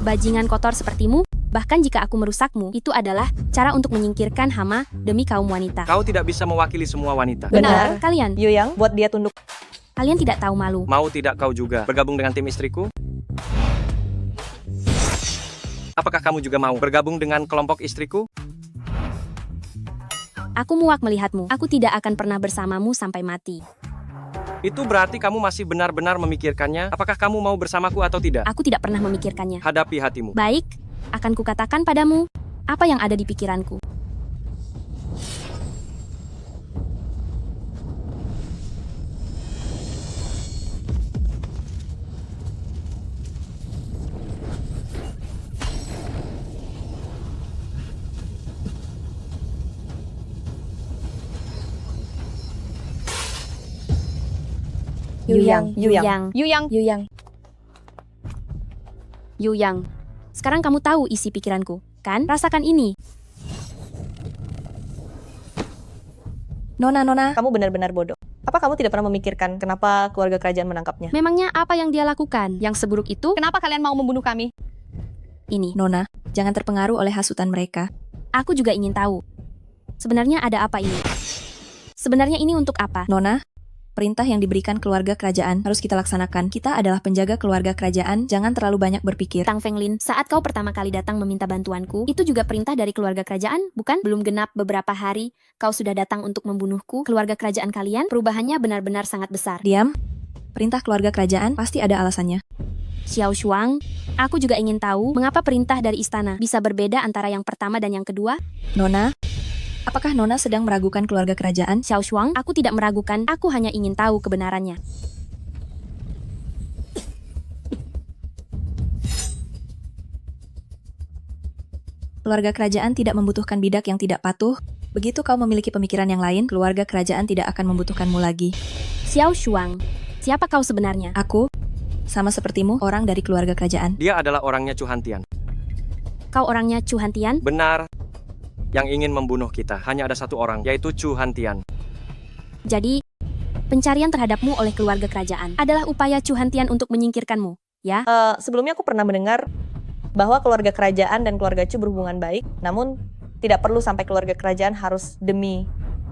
bajingan kotor sepertimu, bahkan jika aku merusakmu, itu adalah cara untuk menyingkirkan hama demi kaum wanita. Kau tidak bisa mewakili semua wanita. Benar, kalian. Yu Yang, buat dia tunduk. Kalian tidak tahu malu. Mau tidak kau juga bergabung dengan tim istriku? Apakah kamu juga mau bergabung dengan kelompok istriku? Aku muak melihatmu. Aku tidak akan pernah bersamamu sampai mati. Itu berarti kamu masih benar-benar memikirkannya. Apakah kamu mau bersamaku atau tidak? Aku tidak pernah memikirkannya. Hadapi hatimu. Baik, akan kukatakan padamu apa yang ada di pikiranku. Yu Yang. Yu Yang. Yu Yang. Yu Yang. Yu Yang, sekarang kamu tahu isi pikiranku, kan? Rasakan ini. Nona, kamu benar-benar bodoh. Apa kamu tidak pernah memikirkan kenapa keluarga kerajaan menangkapnya? Memangnya apa yang dia lakukan? Yang seburuk itu? Kenapa kalian mau membunuh kami? Ini. Nona, jangan terpengaruh oleh hasutan mereka. Aku juga ingin tahu. Sebenarnya ada apa ini? Sebenarnya ini untuk apa? Nona, perintah yang diberikan keluarga kerajaan harus kita laksanakan. Kita adalah penjaga keluarga kerajaan, jangan terlalu banyak berpikir. Tang Fenglin, saat kau pertama kali datang meminta bantuanku, itu juga perintah dari keluarga kerajaan, bukan? Belum genap beberapa hari, kau sudah datang untuk membunuhku. Keluarga kerajaan kalian, perubahannya benar-benar sangat besar. Diam. Perintah keluarga kerajaan pasti ada alasannya. Xiao Shuang, aku juga ingin tahu mengapa perintah dari istana bisa berbeda antara yang pertama dan yang kedua. Nona, apakah Nona sedang meragukan keluarga kerajaan? Xiao Shuang, aku tidak meragukan, aku hanya ingin tahu kebenarannya. Keluarga kerajaan tidak membutuhkan bidak yang tidak patuh. Begitu kau memiliki pemikiran yang lain, keluarga kerajaan tidak akan membutuhkanmu lagi. Xiao Shuang, siapa kau sebenarnya? Aku, sama sepertimu, orang dari keluarga kerajaan. Dia adalah orangnya Chu Hantian. Kau orangnya Chu Hantian? Benar. Yang ingin membunuh kita hanya ada satu orang, yaitu Chu Hantian. Jadi, pencarian terhadapmu oleh keluarga kerajaan adalah upaya Chu Hantian untuk menyingkirkanmu, ya? Sebelumnya aku pernah mendengar bahwa keluarga kerajaan dan keluarga Chu berhubungan baik, namun tidak perlu sampai keluarga kerajaan harus demi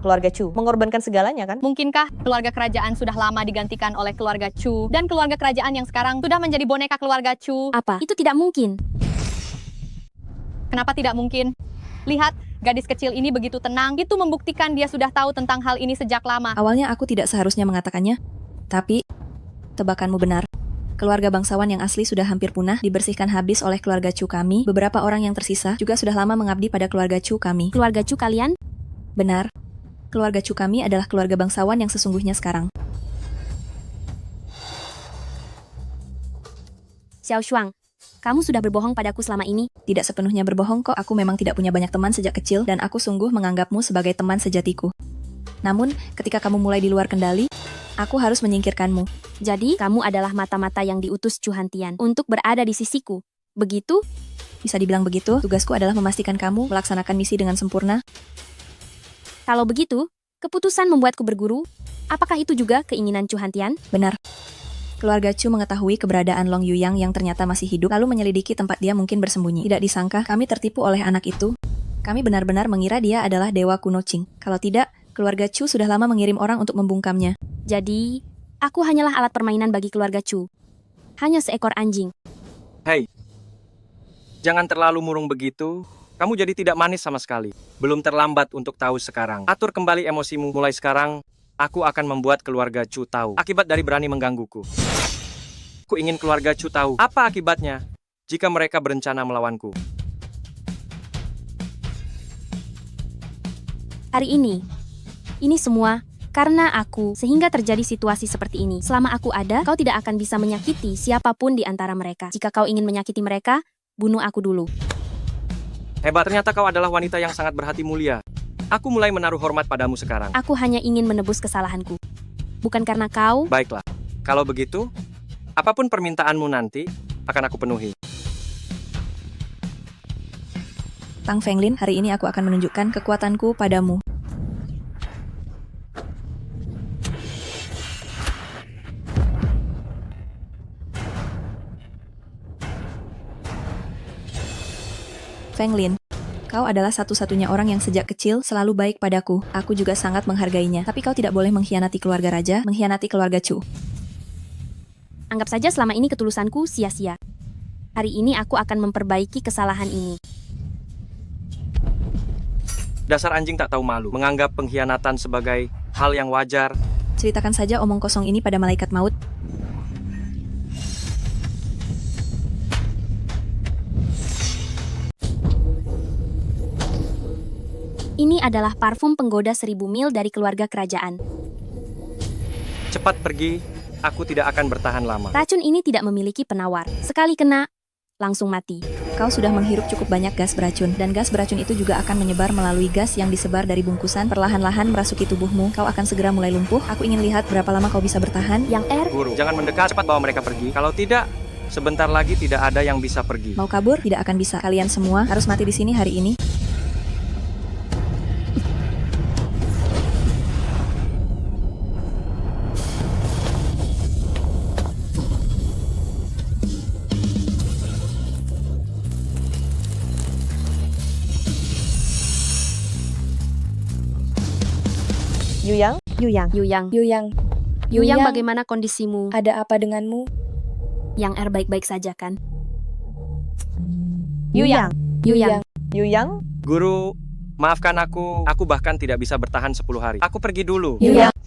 keluarga Chu mengorbankan segalanya, kan? Mungkinkah keluarga kerajaan sudah lama digantikan oleh keluarga Chu dan keluarga kerajaan yang sekarang sudah menjadi boneka keluarga Chu? Apa? Itu tidak mungkin. Kenapa tidak mungkin? Lihat, gadis kecil ini begitu tenang, itu membuktikan dia sudah tahu tentang hal ini sejak lama. Awalnya aku tidak seharusnya mengatakannya, tapi tebakanmu benar. Keluarga bangsawan yang asli sudah hampir punah, dibersihkan habis oleh keluarga Chu kami. Beberapa orang yang tersisa juga sudah lama mengabdi pada keluarga Chu kami. Keluarga Chu kalian? Benar. Keluarga Chu kami adalah keluarga bangsawan yang sesungguhnya sekarang. Xiao Shuang, kamu sudah berbohong padaku selama ini. Tidak sepenuhnya berbohong kok, aku memang tidak punya banyak teman sejak kecil dan aku sungguh menganggapmu sebagai teman sejatiku. Namun, ketika kamu mulai di luar kendali, aku harus menyingkirkanmu. Jadi, kamu adalah mata-mata yang diutus Chu Hantian untuk berada di sisiku. Begitu? Bisa dibilang begitu, tugasku adalah memastikan kamu melaksanakan misi dengan sempurna. Kalau begitu, keputusan membuatku berguru, apakah itu juga keinginan Chu Hantian? Benar. Keluarga Chu mengetahui keberadaan Long Yuyang yang ternyata masih hidup, lalu menyelidiki tempat dia mungkin bersembunyi. Tidak disangka, kami tertipu oleh anak itu. Kami benar-benar mengira dia adalah dewa kuno Qing. Kalau tidak, keluarga Chu sudah lama mengirim orang untuk membungkamnya. Jadi, aku hanyalah alat permainan bagi keluarga Chu. Hanya seekor anjing. Hei, jangan terlalu murung begitu. Kamu jadi tidak manis sama sekali. Belum terlambat untuk tahu sekarang. Atur kembali emosimu. Mulai sekarang, aku akan membuat keluarga Chu tahu akibat dari berani menggangguku. Aku ingin keluarga Chu tahu apa akibatnya jika mereka berencana melawanku. Hari ini semua karena aku, sehingga terjadi situasi seperti ini. Selama aku ada, kau tidak akan bisa menyakiti siapapun di antara mereka. Jika kau ingin menyakiti mereka, bunuh aku dulu. Hebat, ternyata kau adalah wanita yang sangat berhati mulia. Aku mulai menaruh hormat padamu sekarang. Aku hanya ingin menebus kesalahanku. Bukan karena kau. Baiklah, kalau begitu, apapun permintaanmu nanti, akan aku penuhi. Tang Fenglin, hari ini aku akan menunjukkan kekuatanku padamu. Fenglin, kau adalah satu-satunya orang yang sejak kecil selalu baik padaku. Aku juga sangat menghargainya. Tapi kau tidak boleh mengkhianati keluarga raja, mengkhianati keluarga Chu. Anggap saja selama ini ketulusanku sia-sia. Hari ini aku akan memperbaiki kesalahan ini. Dasar anjing tak tahu malu, menganggap pengkhianatan sebagai hal yang wajar. Ceritakan saja omong kosong ini pada malaikat maut. Ini adalah parfum penggoda 1000 mil dari keluarga kerajaan. Cepat pergi, aku tidak akan bertahan lama. Racun ini tidak memiliki penawar. Sekali kena, langsung mati. Kau sudah menghirup cukup banyak gas beracun, dan gas beracun itu juga akan menyebar melalui gas yang disebar dari bungkusan, perlahan-lahan merasuki tubuhmu. Kau akan segera mulai lumpuh. Aku ingin lihat berapa lama kau bisa bertahan. Guru, jangan mendekat, cepat bawa mereka pergi. Kalau tidak, sebentar lagi tidak ada yang bisa pergi. Mau kabur? Tidak akan bisa. Kalian semua harus mati di sini hari ini. Yuyang? Yuyang, bagaimana kondisimu? Ada apa denganmu? Yang baik-baik saja kan? Yuyang. Guru, maafkan aku bahkan tidak bisa bertahan 10 hari. Aku pergi dulu. Yuyang,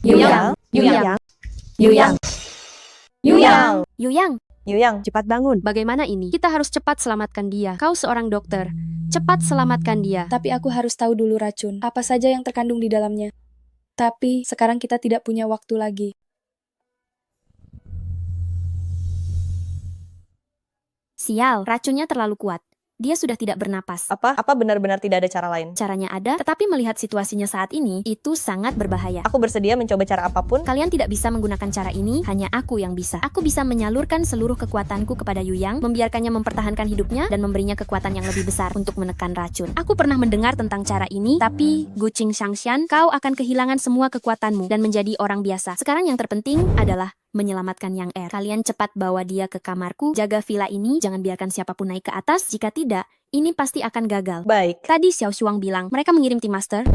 cepat bangun. Bagaimana ini? Kita harus cepat selamatkan dia. Kau seorang dokter. Cepat selamatkan dia. Tapi aku harus tahu dulu racun. Apa saja yang terkandung di dalamnya. Tapi sekarang kita tidak punya waktu lagi. Sial, racunnya terlalu kuat. Dia sudah tidak bernapas. Apa benar-benar tidak ada cara lain? Caranya ada, tetapi melihat situasinya saat ini, itu sangat berbahaya. Aku bersedia mencoba cara apapun. Kalian tidak bisa menggunakan cara ini, hanya aku yang bisa. Aku bisa menyalurkan seluruh kekuatanku kepada Yuyang, membiarkannya mempertahankan hidupnya, dan memberinya kekuatan yang lebih besar untuk menekan racun. Aku pernah mendengar tentang cara ini, tapi Guqing Shangshan, kau akan kehilangan semua kekuatanmu dan menjadi orang biasa. Sekarang yang terpenting adalah menyelamatkan Yang Kalian cepat bawa dia ke kamarku, jaga villa ini, jangan biarkan siapapun naik ke atas, jika tidak, ini pasti akan gagal. Baik. Tadi Xiao Shuang bilang, mereka mengirim tim master.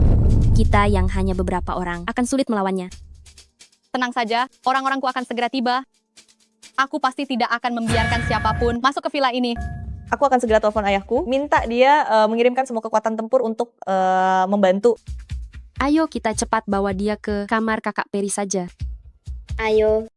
Kita yang hanya beberapa orang, akan sulit melawannya. Tenang saja, orang-orangku akan segera tiba. Aku pasti tidak akan membiarkan siapapun masuk ke villa ini. Aku akan segera telepon ayahku, minta dia mengirimkan semua kekuatan tempur untuk membantu. Ayo kita cepat bawa dia ke kamar kakak Peri saja. Ayo.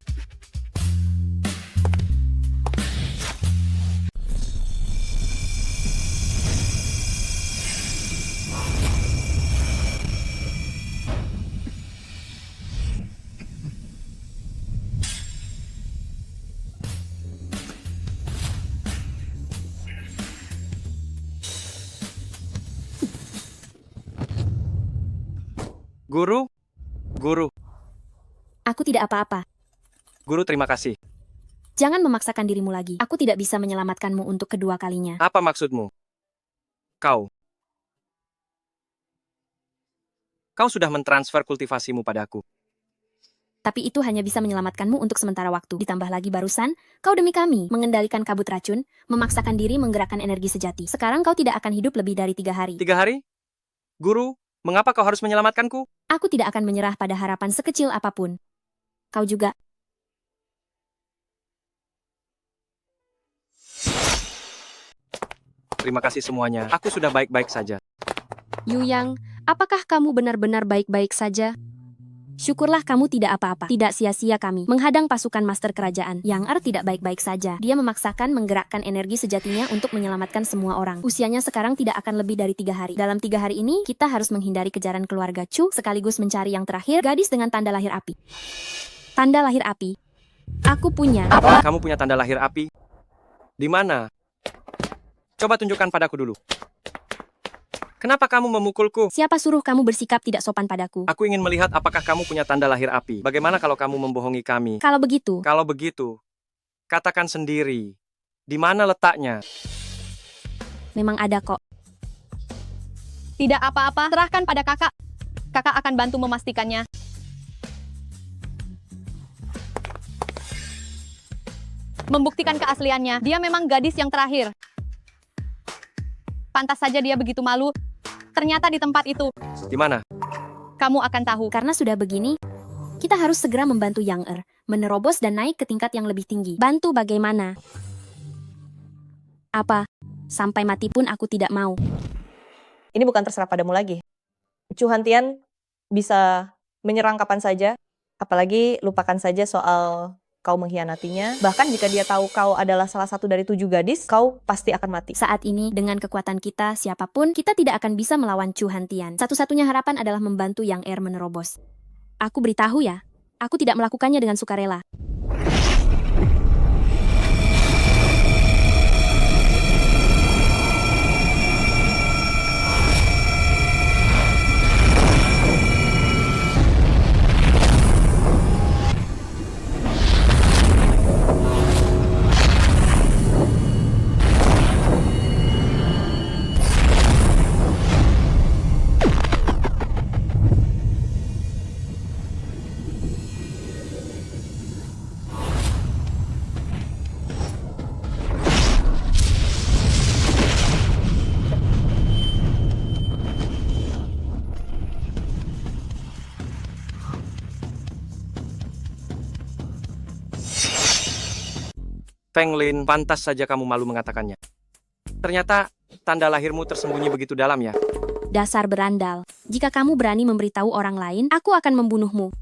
Guru. Aku tidak apa-apa. Guru, terima kasih. Jangan memaksakan dirimu lagi. Aku tidak bisa menyelamatkanmu untuk kedua kalinya. Apa maksudmu? Kau sudah mentransfer kultivasimu padaku. Tapi itu hanya bisa menyelamatkanmu untuk sementara waktu. Ditambah lagi barusan, kau demi kami mengendalikan kabut racun, memaksakan diri menggerakkan energi sejati. Sekarang kau tidak akan hidup lebih dari 3 hari. 3 hari? Guru, mengapa kau harus menyelamatkanku? Aku tidak akan menyerah pada harapan sekecil apapun. Kau juga. Terima kasih semuanya. Aku sudah baik-baik saja. Yuyang, apakah kamu benar-benar baik-baik saja? Syukurlah kamu tidak apa-apa. Tidak sia-sia kami menghadang pasukan master kerajaan. Yang tidak baik-baik saja. Dia memaksakan menggerakkan energi sejatinya untuk menyelamatkan semua orang. Usianya sekarang tidak akan lebih dari 3 hari. Dalam 3 hari ini, kita harus menghindari kejaran keluarga Chu, sekaligus mencari yang terakhir, gadis dengan tanda lahir api. Tanda lahir api. Aku punya. Kamu punya tanda lahir api? Di mana? Coba tunjukkan padaku dulu. Kenapa kamu memukulku? Siapa suruh kamu bersikap tidak sopan padaku? Aku ingin melihat apakah kamu punya tanda lahir api. Bagaimana kalau kamu membohongi kami? Kalau begitu, katakan sendiri. Di mana letaknya? memang ada kok. Tidak apa-apa, serahkan pada kakak. Kakak akan bantu memastikannya. Membuktikan keasliannya, dia memang gadis yang terakhir. Pantas saja dia begitu malu. Ternyata di tempat itu. Di mana? Kamu akan tahu. Karena sudah begini, kita harus segera membantu Yang Er menerobos dan naik ke tingkat yang lebih tinggi. Bantu bagaimana? Apa? Sampai mati pun aku tidak mau. Ini bukan terserah padamu lagi. Chu Hantian bisa menyerang kapan saja, apalagi lupakan saja soal kau mengkhianatinya. Bahkan jika dia tahu kau adalah salah satu dari 7 gadis, kau pasti akan mati. Saat ini, dengan kekuatan kita, siapapun, kita tidak akan bisa melawan Chu Hantian. Satu-satunya harapan adalah membantu Yang Er menerobos. Aku beritahu ya, aku tidak melakukannya dengan sukarela. Feng Lin, pantas saja kamu malu mengatakannya. Ternyata tanda lahirmu tersembunyi begitu dalam ya. Dasar berandal. Jika kamu berani memberitahu orang lain, aku akan membunuhmu.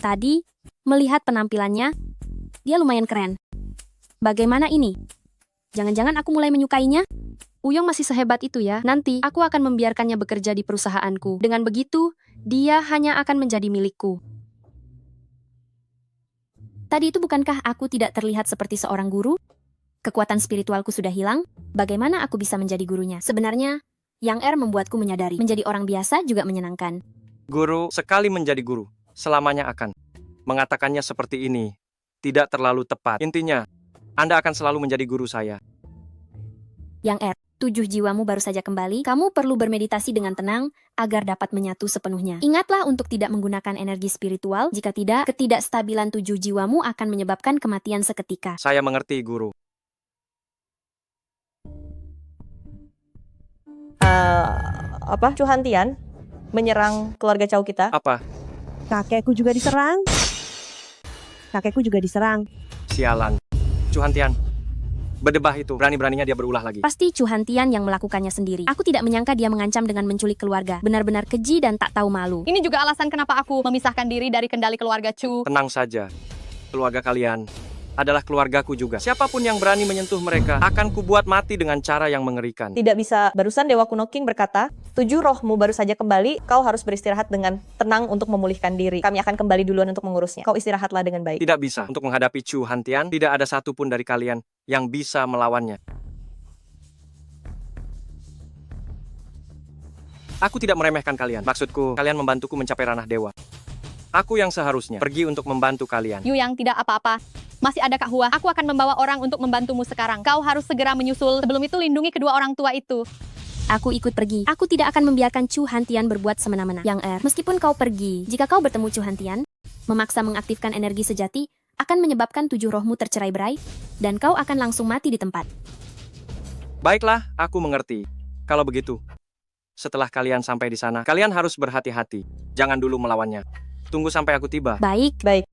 Tadi, melihat penampilannya, dia lumayan keren. Bagaimana ini? Jangan-jangan aku mulai menyukainya? Uyong masih sehebat itu ya. Nanti, aku akan membiarkannya bekerja di perusahaanku. Dengan begitu, dia hanya akan menjadi milikku. Tadi itu bukankah aku tidak terlihat seperti seorang guru? Kekuatan spiritualku sudah hilang, bagaimana aku bisa menjadi gurunya? Sebenarnya, Yang Er membuatku menyadari, menjadi orang biasa juga menyenangkan. Guru, sekali menjadi guru, selamanya akan. Mengatakannya seperti ini, tidak terlalu tepat. Intinya, Anda akan selalu menjadi guru saya. Yang Er, 7 jiwamu baru saja kembali, kamu perlu bermeditasi dengan tenang, agar dapat menyatu sepenuhnya. Ingatlah untuk tidak menggunakan energi spiritual, jika tidak, ketidakstabilan 7 jiwamu akan menyebabkan kematian seketika. Saya mengerti, Guru. Chu Hantian menyerang keluarga Chow kita. Apa? Kakekku juga diserang. Kakekku juga diserang. Sialan. Chu Hantian. Berdebah itu, berani-beraninya dia berulah lagi. Pasti Chu Hantian yang melakukannya sendiri. Aku tidak menyangka dia mengancam dengan menculik keluarga. Benar-benar keji dan tak tahu malu. Ini juga alasan kenapa aku memisahkan diri dari kendali keluarga Chu. Tenang saja. Keluarga kalian adalah keluargaku juga. Siapapun yang berani menyentuh mereka, akan kubuat mati dengan cara yang mengerikan. Tidak bisa. Barusan Dewa Kuno King berkata, 7 rohmu baru saja kembali, kau harus beristirahat dengan tenang untuk memulihkan diri. Kami akan kembali duluan untuk mengurusnya. Kau istirahatlah dengan baik. Tidak bisa. Untuk menghadapi Chu Hantian, tidak ada satupun dari kalian yang bisa melawannya. Aku tidak meremehkan kalian. Maksudku, kalian membantuku mencapai ranah dewa. Aku yang seharusnya pergi untuk membantu kalian. Yu Yang, tidak apa-apa. Masih ada Kak Hua. Aku akan membawa orang untuk membantumu sekarang. Kau harus segera menyusul. Sebelum itu lindungi kedua orang tua itu. Aku ikut pergi. Aku tidak akan membiarkan Chu Hantian berbuat semena-mena. Yang Er, meskipun kau pergi, jika kau bertemu Chu Hantian, memaksa mengaktifkan energi sejati, akan menyebabkan 7 rohmu tercerai-berai, dan kau akan langsung mati di tempat. Baiklah, aku mengerti. Kalau begitu, setelah kalian sampai di sana, kalian harus berhati-hati. Jangan dulu melawannya. Tunggu sampai aku tiba. Baik. Baik.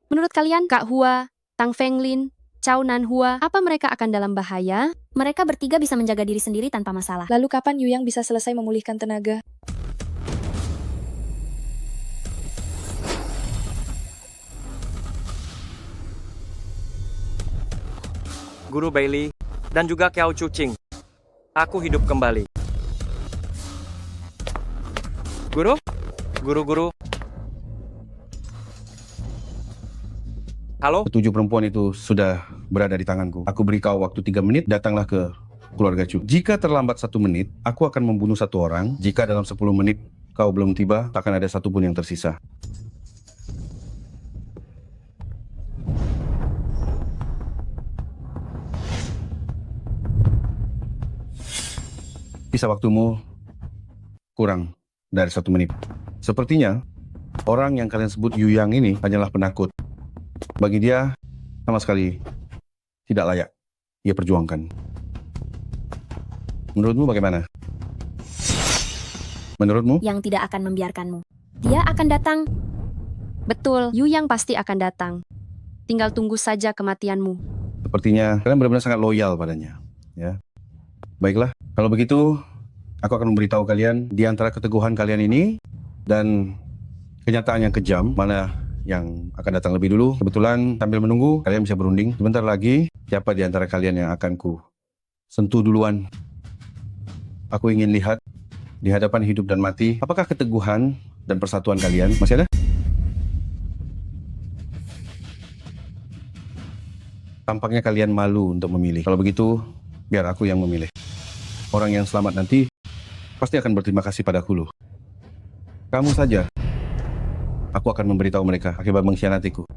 Menurut kalian, Kak Hua, Tang Fenglin, Chow Nan Hua, apa mereka akan dalam bahaya? Mereka bertiga bisa menjaga diri sendiri tanpa masalah. Lalu kapan Yu Yang bisa selesai memulihkan tenaga? Guru Bailey, dan juga Kiao Chuching. Aku hidup kembali. Guru? Guru-guru? Halo? 7 perempuan itu sudah berada di tanganku. Aku beri kau waktu 3 menit, datanglah ke keluarga Chu. Jika terlambat 1 menit, aku akan membunuh 1 orang. Jika dalam 10 menit kau belum tiba, takkan ada satupun yang tersisa. Sisa waktumu kurang dari 1 menit. Sepertinya, orang yang kalian sebut Yu Yang ini hanyalah penakut. Bagi dia, sama sekali tidak layak ia perjuangkan. Menurutmu bagaimana? Menurutmu? Yang tidak akan membiarkanmu. Dia akan datang. Betul, Yu Yang pasti akan datang. Tinggal tunggu saja kematianmu. Sepertinya kalian benar-benar sangat loyal padanya. Ya. Baiklah, kalau begitu, aku akan memberitahu kalian di antara keteguhan kalian ini dan kenyataan yang kejam, mana yang akan datang lebih dulu. Kebetulan sambil menunggu, kalian bisa berunding. Sebentar lagi, siapa di antara kalian yang akan ku sentuh duluan? Aku ingin lihat di hadapan hidup dan mati, apakah keteguhan dan persatuan kalian masih ada? Tampaknya kalian malu untuk memilih. Kalau begitu, biar aku yang memilih. Orang yang selamat nanti pasti akan berterima kasih padaku loh. Kamu saja. Aku akan memberitahu mereka akibat mengkhianatiku.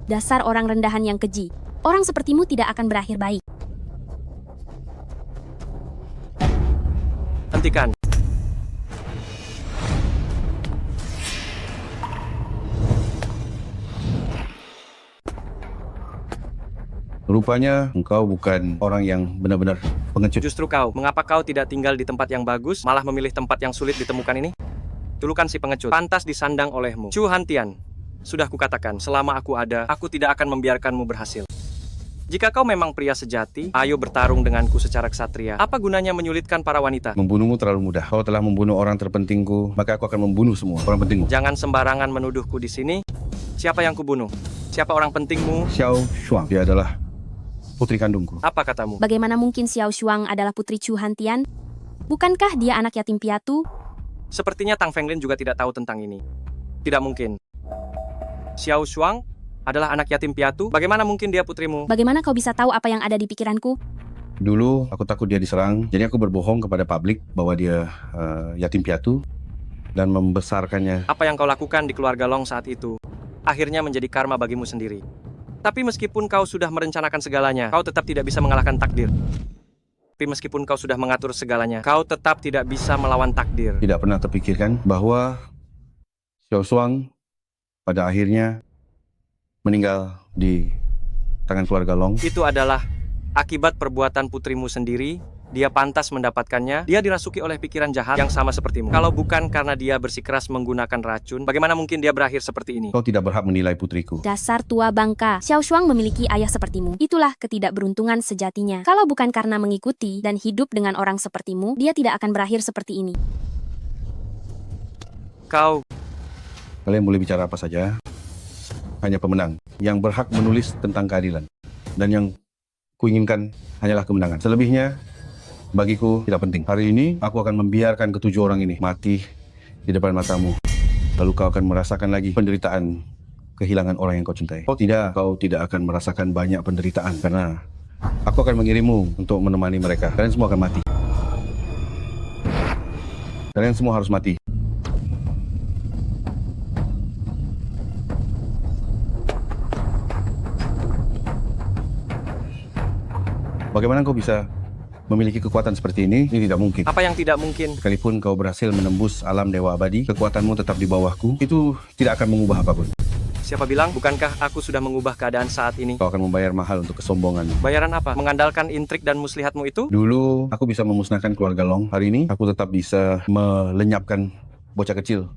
Dasar orang rendahan yang keji. Orang sepertimu tidak akan berakhir baik. Hentikan. Rupanya engkau bukan orang yang benar-benar pengecut. Justru kau, mengapa kau tidak tinggal di tempat yang bagus, malah memilih tempat yang sulit ditemukan ini? Tulukan si pengecut, pantas disandang olehmu. Chu Hantian, sudah kukatakan, selama aku ada, aku tidak akan membiarkanmu berhasil. Jika kau memang pria sejati, ayo bertarung denganku secara ksatria. Apa gunanya menyulitkan para wanita? Membunuhmu terlalu mudah. Kau telah membunuh orang terpentingku, maka aku akan membunuh semua orang pentingmu. Jangan sembarangan menuduhku di sini. Siapa yang kubunuh? Siapa orang pentingmu? Xiao Shuang, dia adalah putri kandungku. Apa katamu? Bagaimana mungkin Xiao Shuang adalah putri Chu Hantian? Bukankah dia anak yatim piatu? Sepertinya Tang Fenglin juga tidak tahu tentang ini. Tidak mungkin. Xiao Shuang adalah anak yatim piatu? Bagaimana mungkin dia putrimu? Bagaimana kau bisa tahu apa yang ada di pikiranku? Dulu aku takut dia diserang, jadi aku berbohong kepada publik bahwa dia yatim piatu dan membesarkannya. Apa yang kau lakukan di keluarga Long saat itu akhirnya menjadi karma bagimu sendiri. Tapi meskipun kau sudah merencanakan segalanya, kau tetap tidak bisa mengalahkan takdir. Tapi meskipun kau sudah mengatur segalanya, kau tetap tidak bisa melawan takdir. Tidak pernah terpikirkan bahwa Xiao Shuang pada akhirnya meninggal di tangan keluarga Long. Itu adalah akibat perbuatan putrimu sendiri. Dia pantas mendapatkannya. Dia dirasuki oleh pikiran jahat yang sama sepertimu. Kalau bukan karena dia bersikeras menggunakan racun, bagaimana mungkin dia berakhir seperti ini? Kau tidak berhak menilai putriku. Dasar tua bangka. Xiao Shuang memiliki ayah sepertimu. Itulah ketidakberuntungan sejatinya. Kalau bukan karena mengikuti dan hidup dengan orang sepertimu, dia tidak akan berakhir seperti ini. Kalian boleh bicara apa saja. Hanya pemenang yang berhak menulis tentang keadilan. Dan yang kuinginkan hanyalah kemenangan. Selebihnya bagiku tidak penting. Hari ini aku akan membiarkan ketujuh orang ini mati di depan matamu. Lalu kau akan merasakan lagi penderitaan kehilangan orang yang kau cintai. Kau tidak akan merasakan banyak penderitaan karena aku akan mengirimmu untuk menemani mereka. Kalian semua akan mati. Kalian semua harus mati. Bagaimana kau bisa memiliki kekuatan seperti ini? Ini tidak mungkin. Apa yang tidak mungkin? Sekalipun kau berhasil menembus alam dewa abadi, kekuatanmu tetap di bawahku. Itu tidak akan mengubah apapun. Siapa bilang? Bukankah aku sudah mengubah keadaan saat ini? Kau akan membayar mahal untuk kesombonganmu. Bayaran apa? Mengandalkan intrik dan muslihatmu itu? Dulu aku bisa memusnahkan keluarga Long. Hari ini aku tetap bisa melenyapkan bocah kecil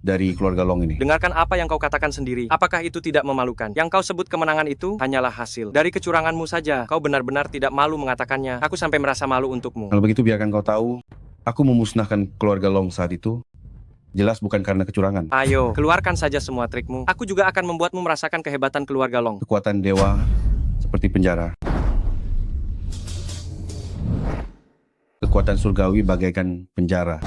dari keluarga Long ini. Dengarkan apa yang kau katakan sendiri. Apakah itu tidak memalukan? Yang kau sebut kemenangan itu hanyalah hasil dari kecuranganmu saja. Kau benar-benar tidak malu mengatakannya. Aku sampai merasa malu untukmu. Kalau begitu biarkan kau tahu, aku memusnahkan keluarga Long saat itu jelas bukan karena kecurangan. Ayo, keluarkan saja semua trikmu. Aku juga akan membuatmu merasakan kehebatan keluarga Long. Kekuatan dewa seperti penjara. Kekuatan surgawi bagaikan penjara.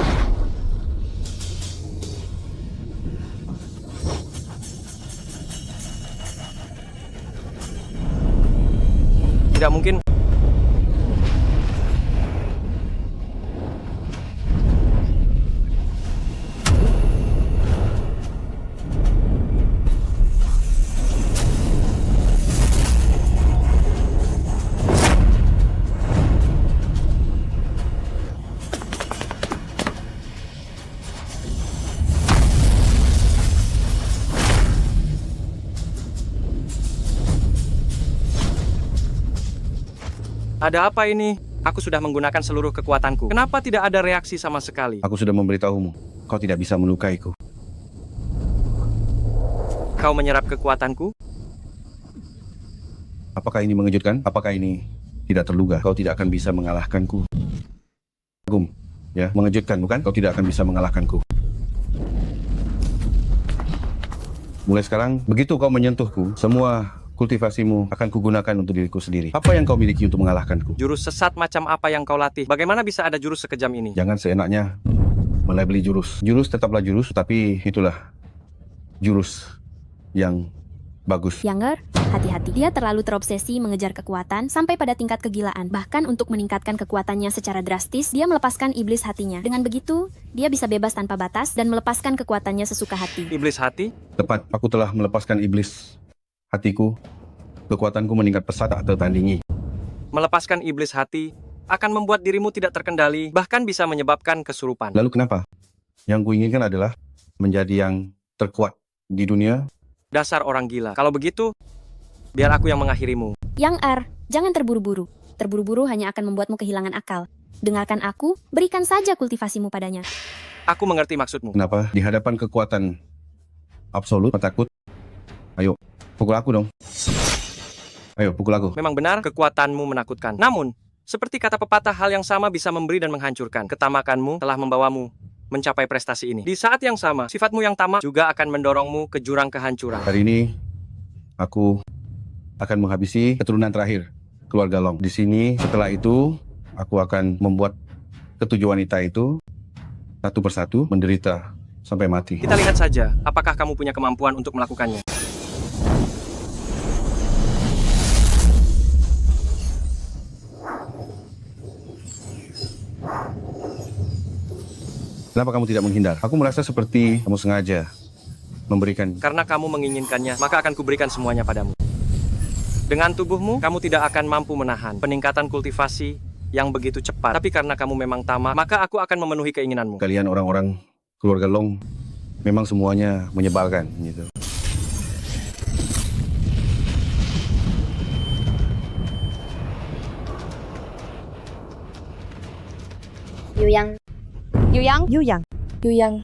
Tidak mungkin. Ada apa ini? Aku sudah menggunakan seluruh kekuatanku. Kenapa tidak ada reaksi sama sekali? Aku sudah memberitahumu. Kau tidak bisa melukaiku. Kau menyerap kekuatanku? Apakah ini mengejutkan? Apakah ini tidak terduga? Kau tidak akan bisa mengalahkanku. Kagum, ya, mengejutkan bukan? Kau tidak akan bisa mengalahkanku. Mulai sekarang, begitu kau menyentuhku, semua kultivasimu akan kugunakan untuk diriku sendiri. Apa yang kau miliki untuk mengalahkanku? Jurus sesat macam apa yang kau latih? Bagaimana bisa ada jurus sekejam ini? Jangan seenaknya melabeli jurus. Jurus tetaplah jurus, tapi itulah jurus yang bagus. Younger, hati-hati. Dia terlalu terobsesi mengejar kekuatan sampai pada tingkat kegilaan. Bahkan untuk meningkatkan kekuatannya secara drastis, dia melepaskan iblis hatinya. Dengan begitu, dia bisa bebas tanpa batas dan melepaskan kekuatannya sesuka hati. Iblis hati? Tepat, aku telah melepaskan iblis hatiku. Kekuatanku meningkat pesat tak tertandingi. Melepaskan iblis hati akan membuat dirimu tidak terkendali, bahkan bisa menyebabkan kesurupan. Lalu kenapa? Yang kuinginkan adalah menjadi yang terkuat di dunia. Dasar orang gila. Kalau begitu, biar aku yang mengakhirimu. Yang R, jangan terburu-buru. Terburu-buru hanya akan membuatmu kehilangan akal. Dengarkan aku, berikan saja kultivasimu padanya. Aku mengerti maksudmu. Kenapa? Di hadapan kekuatan absolut, takut. Ayo, pukul aku dong. Ayo, pukul aku. Memang benar, kekuatanmu menakutkan. Namun, seperti kata pepatah, hal yang sama bisa memberi dan menghancurkan. Ketamakanmu telah membawamu mencapai prestasi ini. Di saat yang sama, sifatmu yang tamak juga akan mendorongmu ke jurang kehancuran. Hari ini, aku akan menghabisi keturunan terakhir, keluarga Long. Di sini, setelah itu, aku akan membuat ketujuh wanita itu satu persatu menderita sampai mati. Kita lihat saja, apakah kamu punya kemampuan untuk melakukannya. Kenapa kamu tidak menghindar? Aku merasa seperti kamu sengaja memberikan. Karena kamu menginginkannya, maka akan kuberikan semuanya padamu. Dengan tubuhmu, kamu tidak akan mampu menahan peningkatan kultivasi yang begitu cepat. Tapi karena kamu memang tamak, maka aku akan memenuhi keinginanmu. Kalian orang-orang keluarga Long memang semuanya menyebalkan gitu. Yuyang. Yuyang. Yuyang. Yuyang.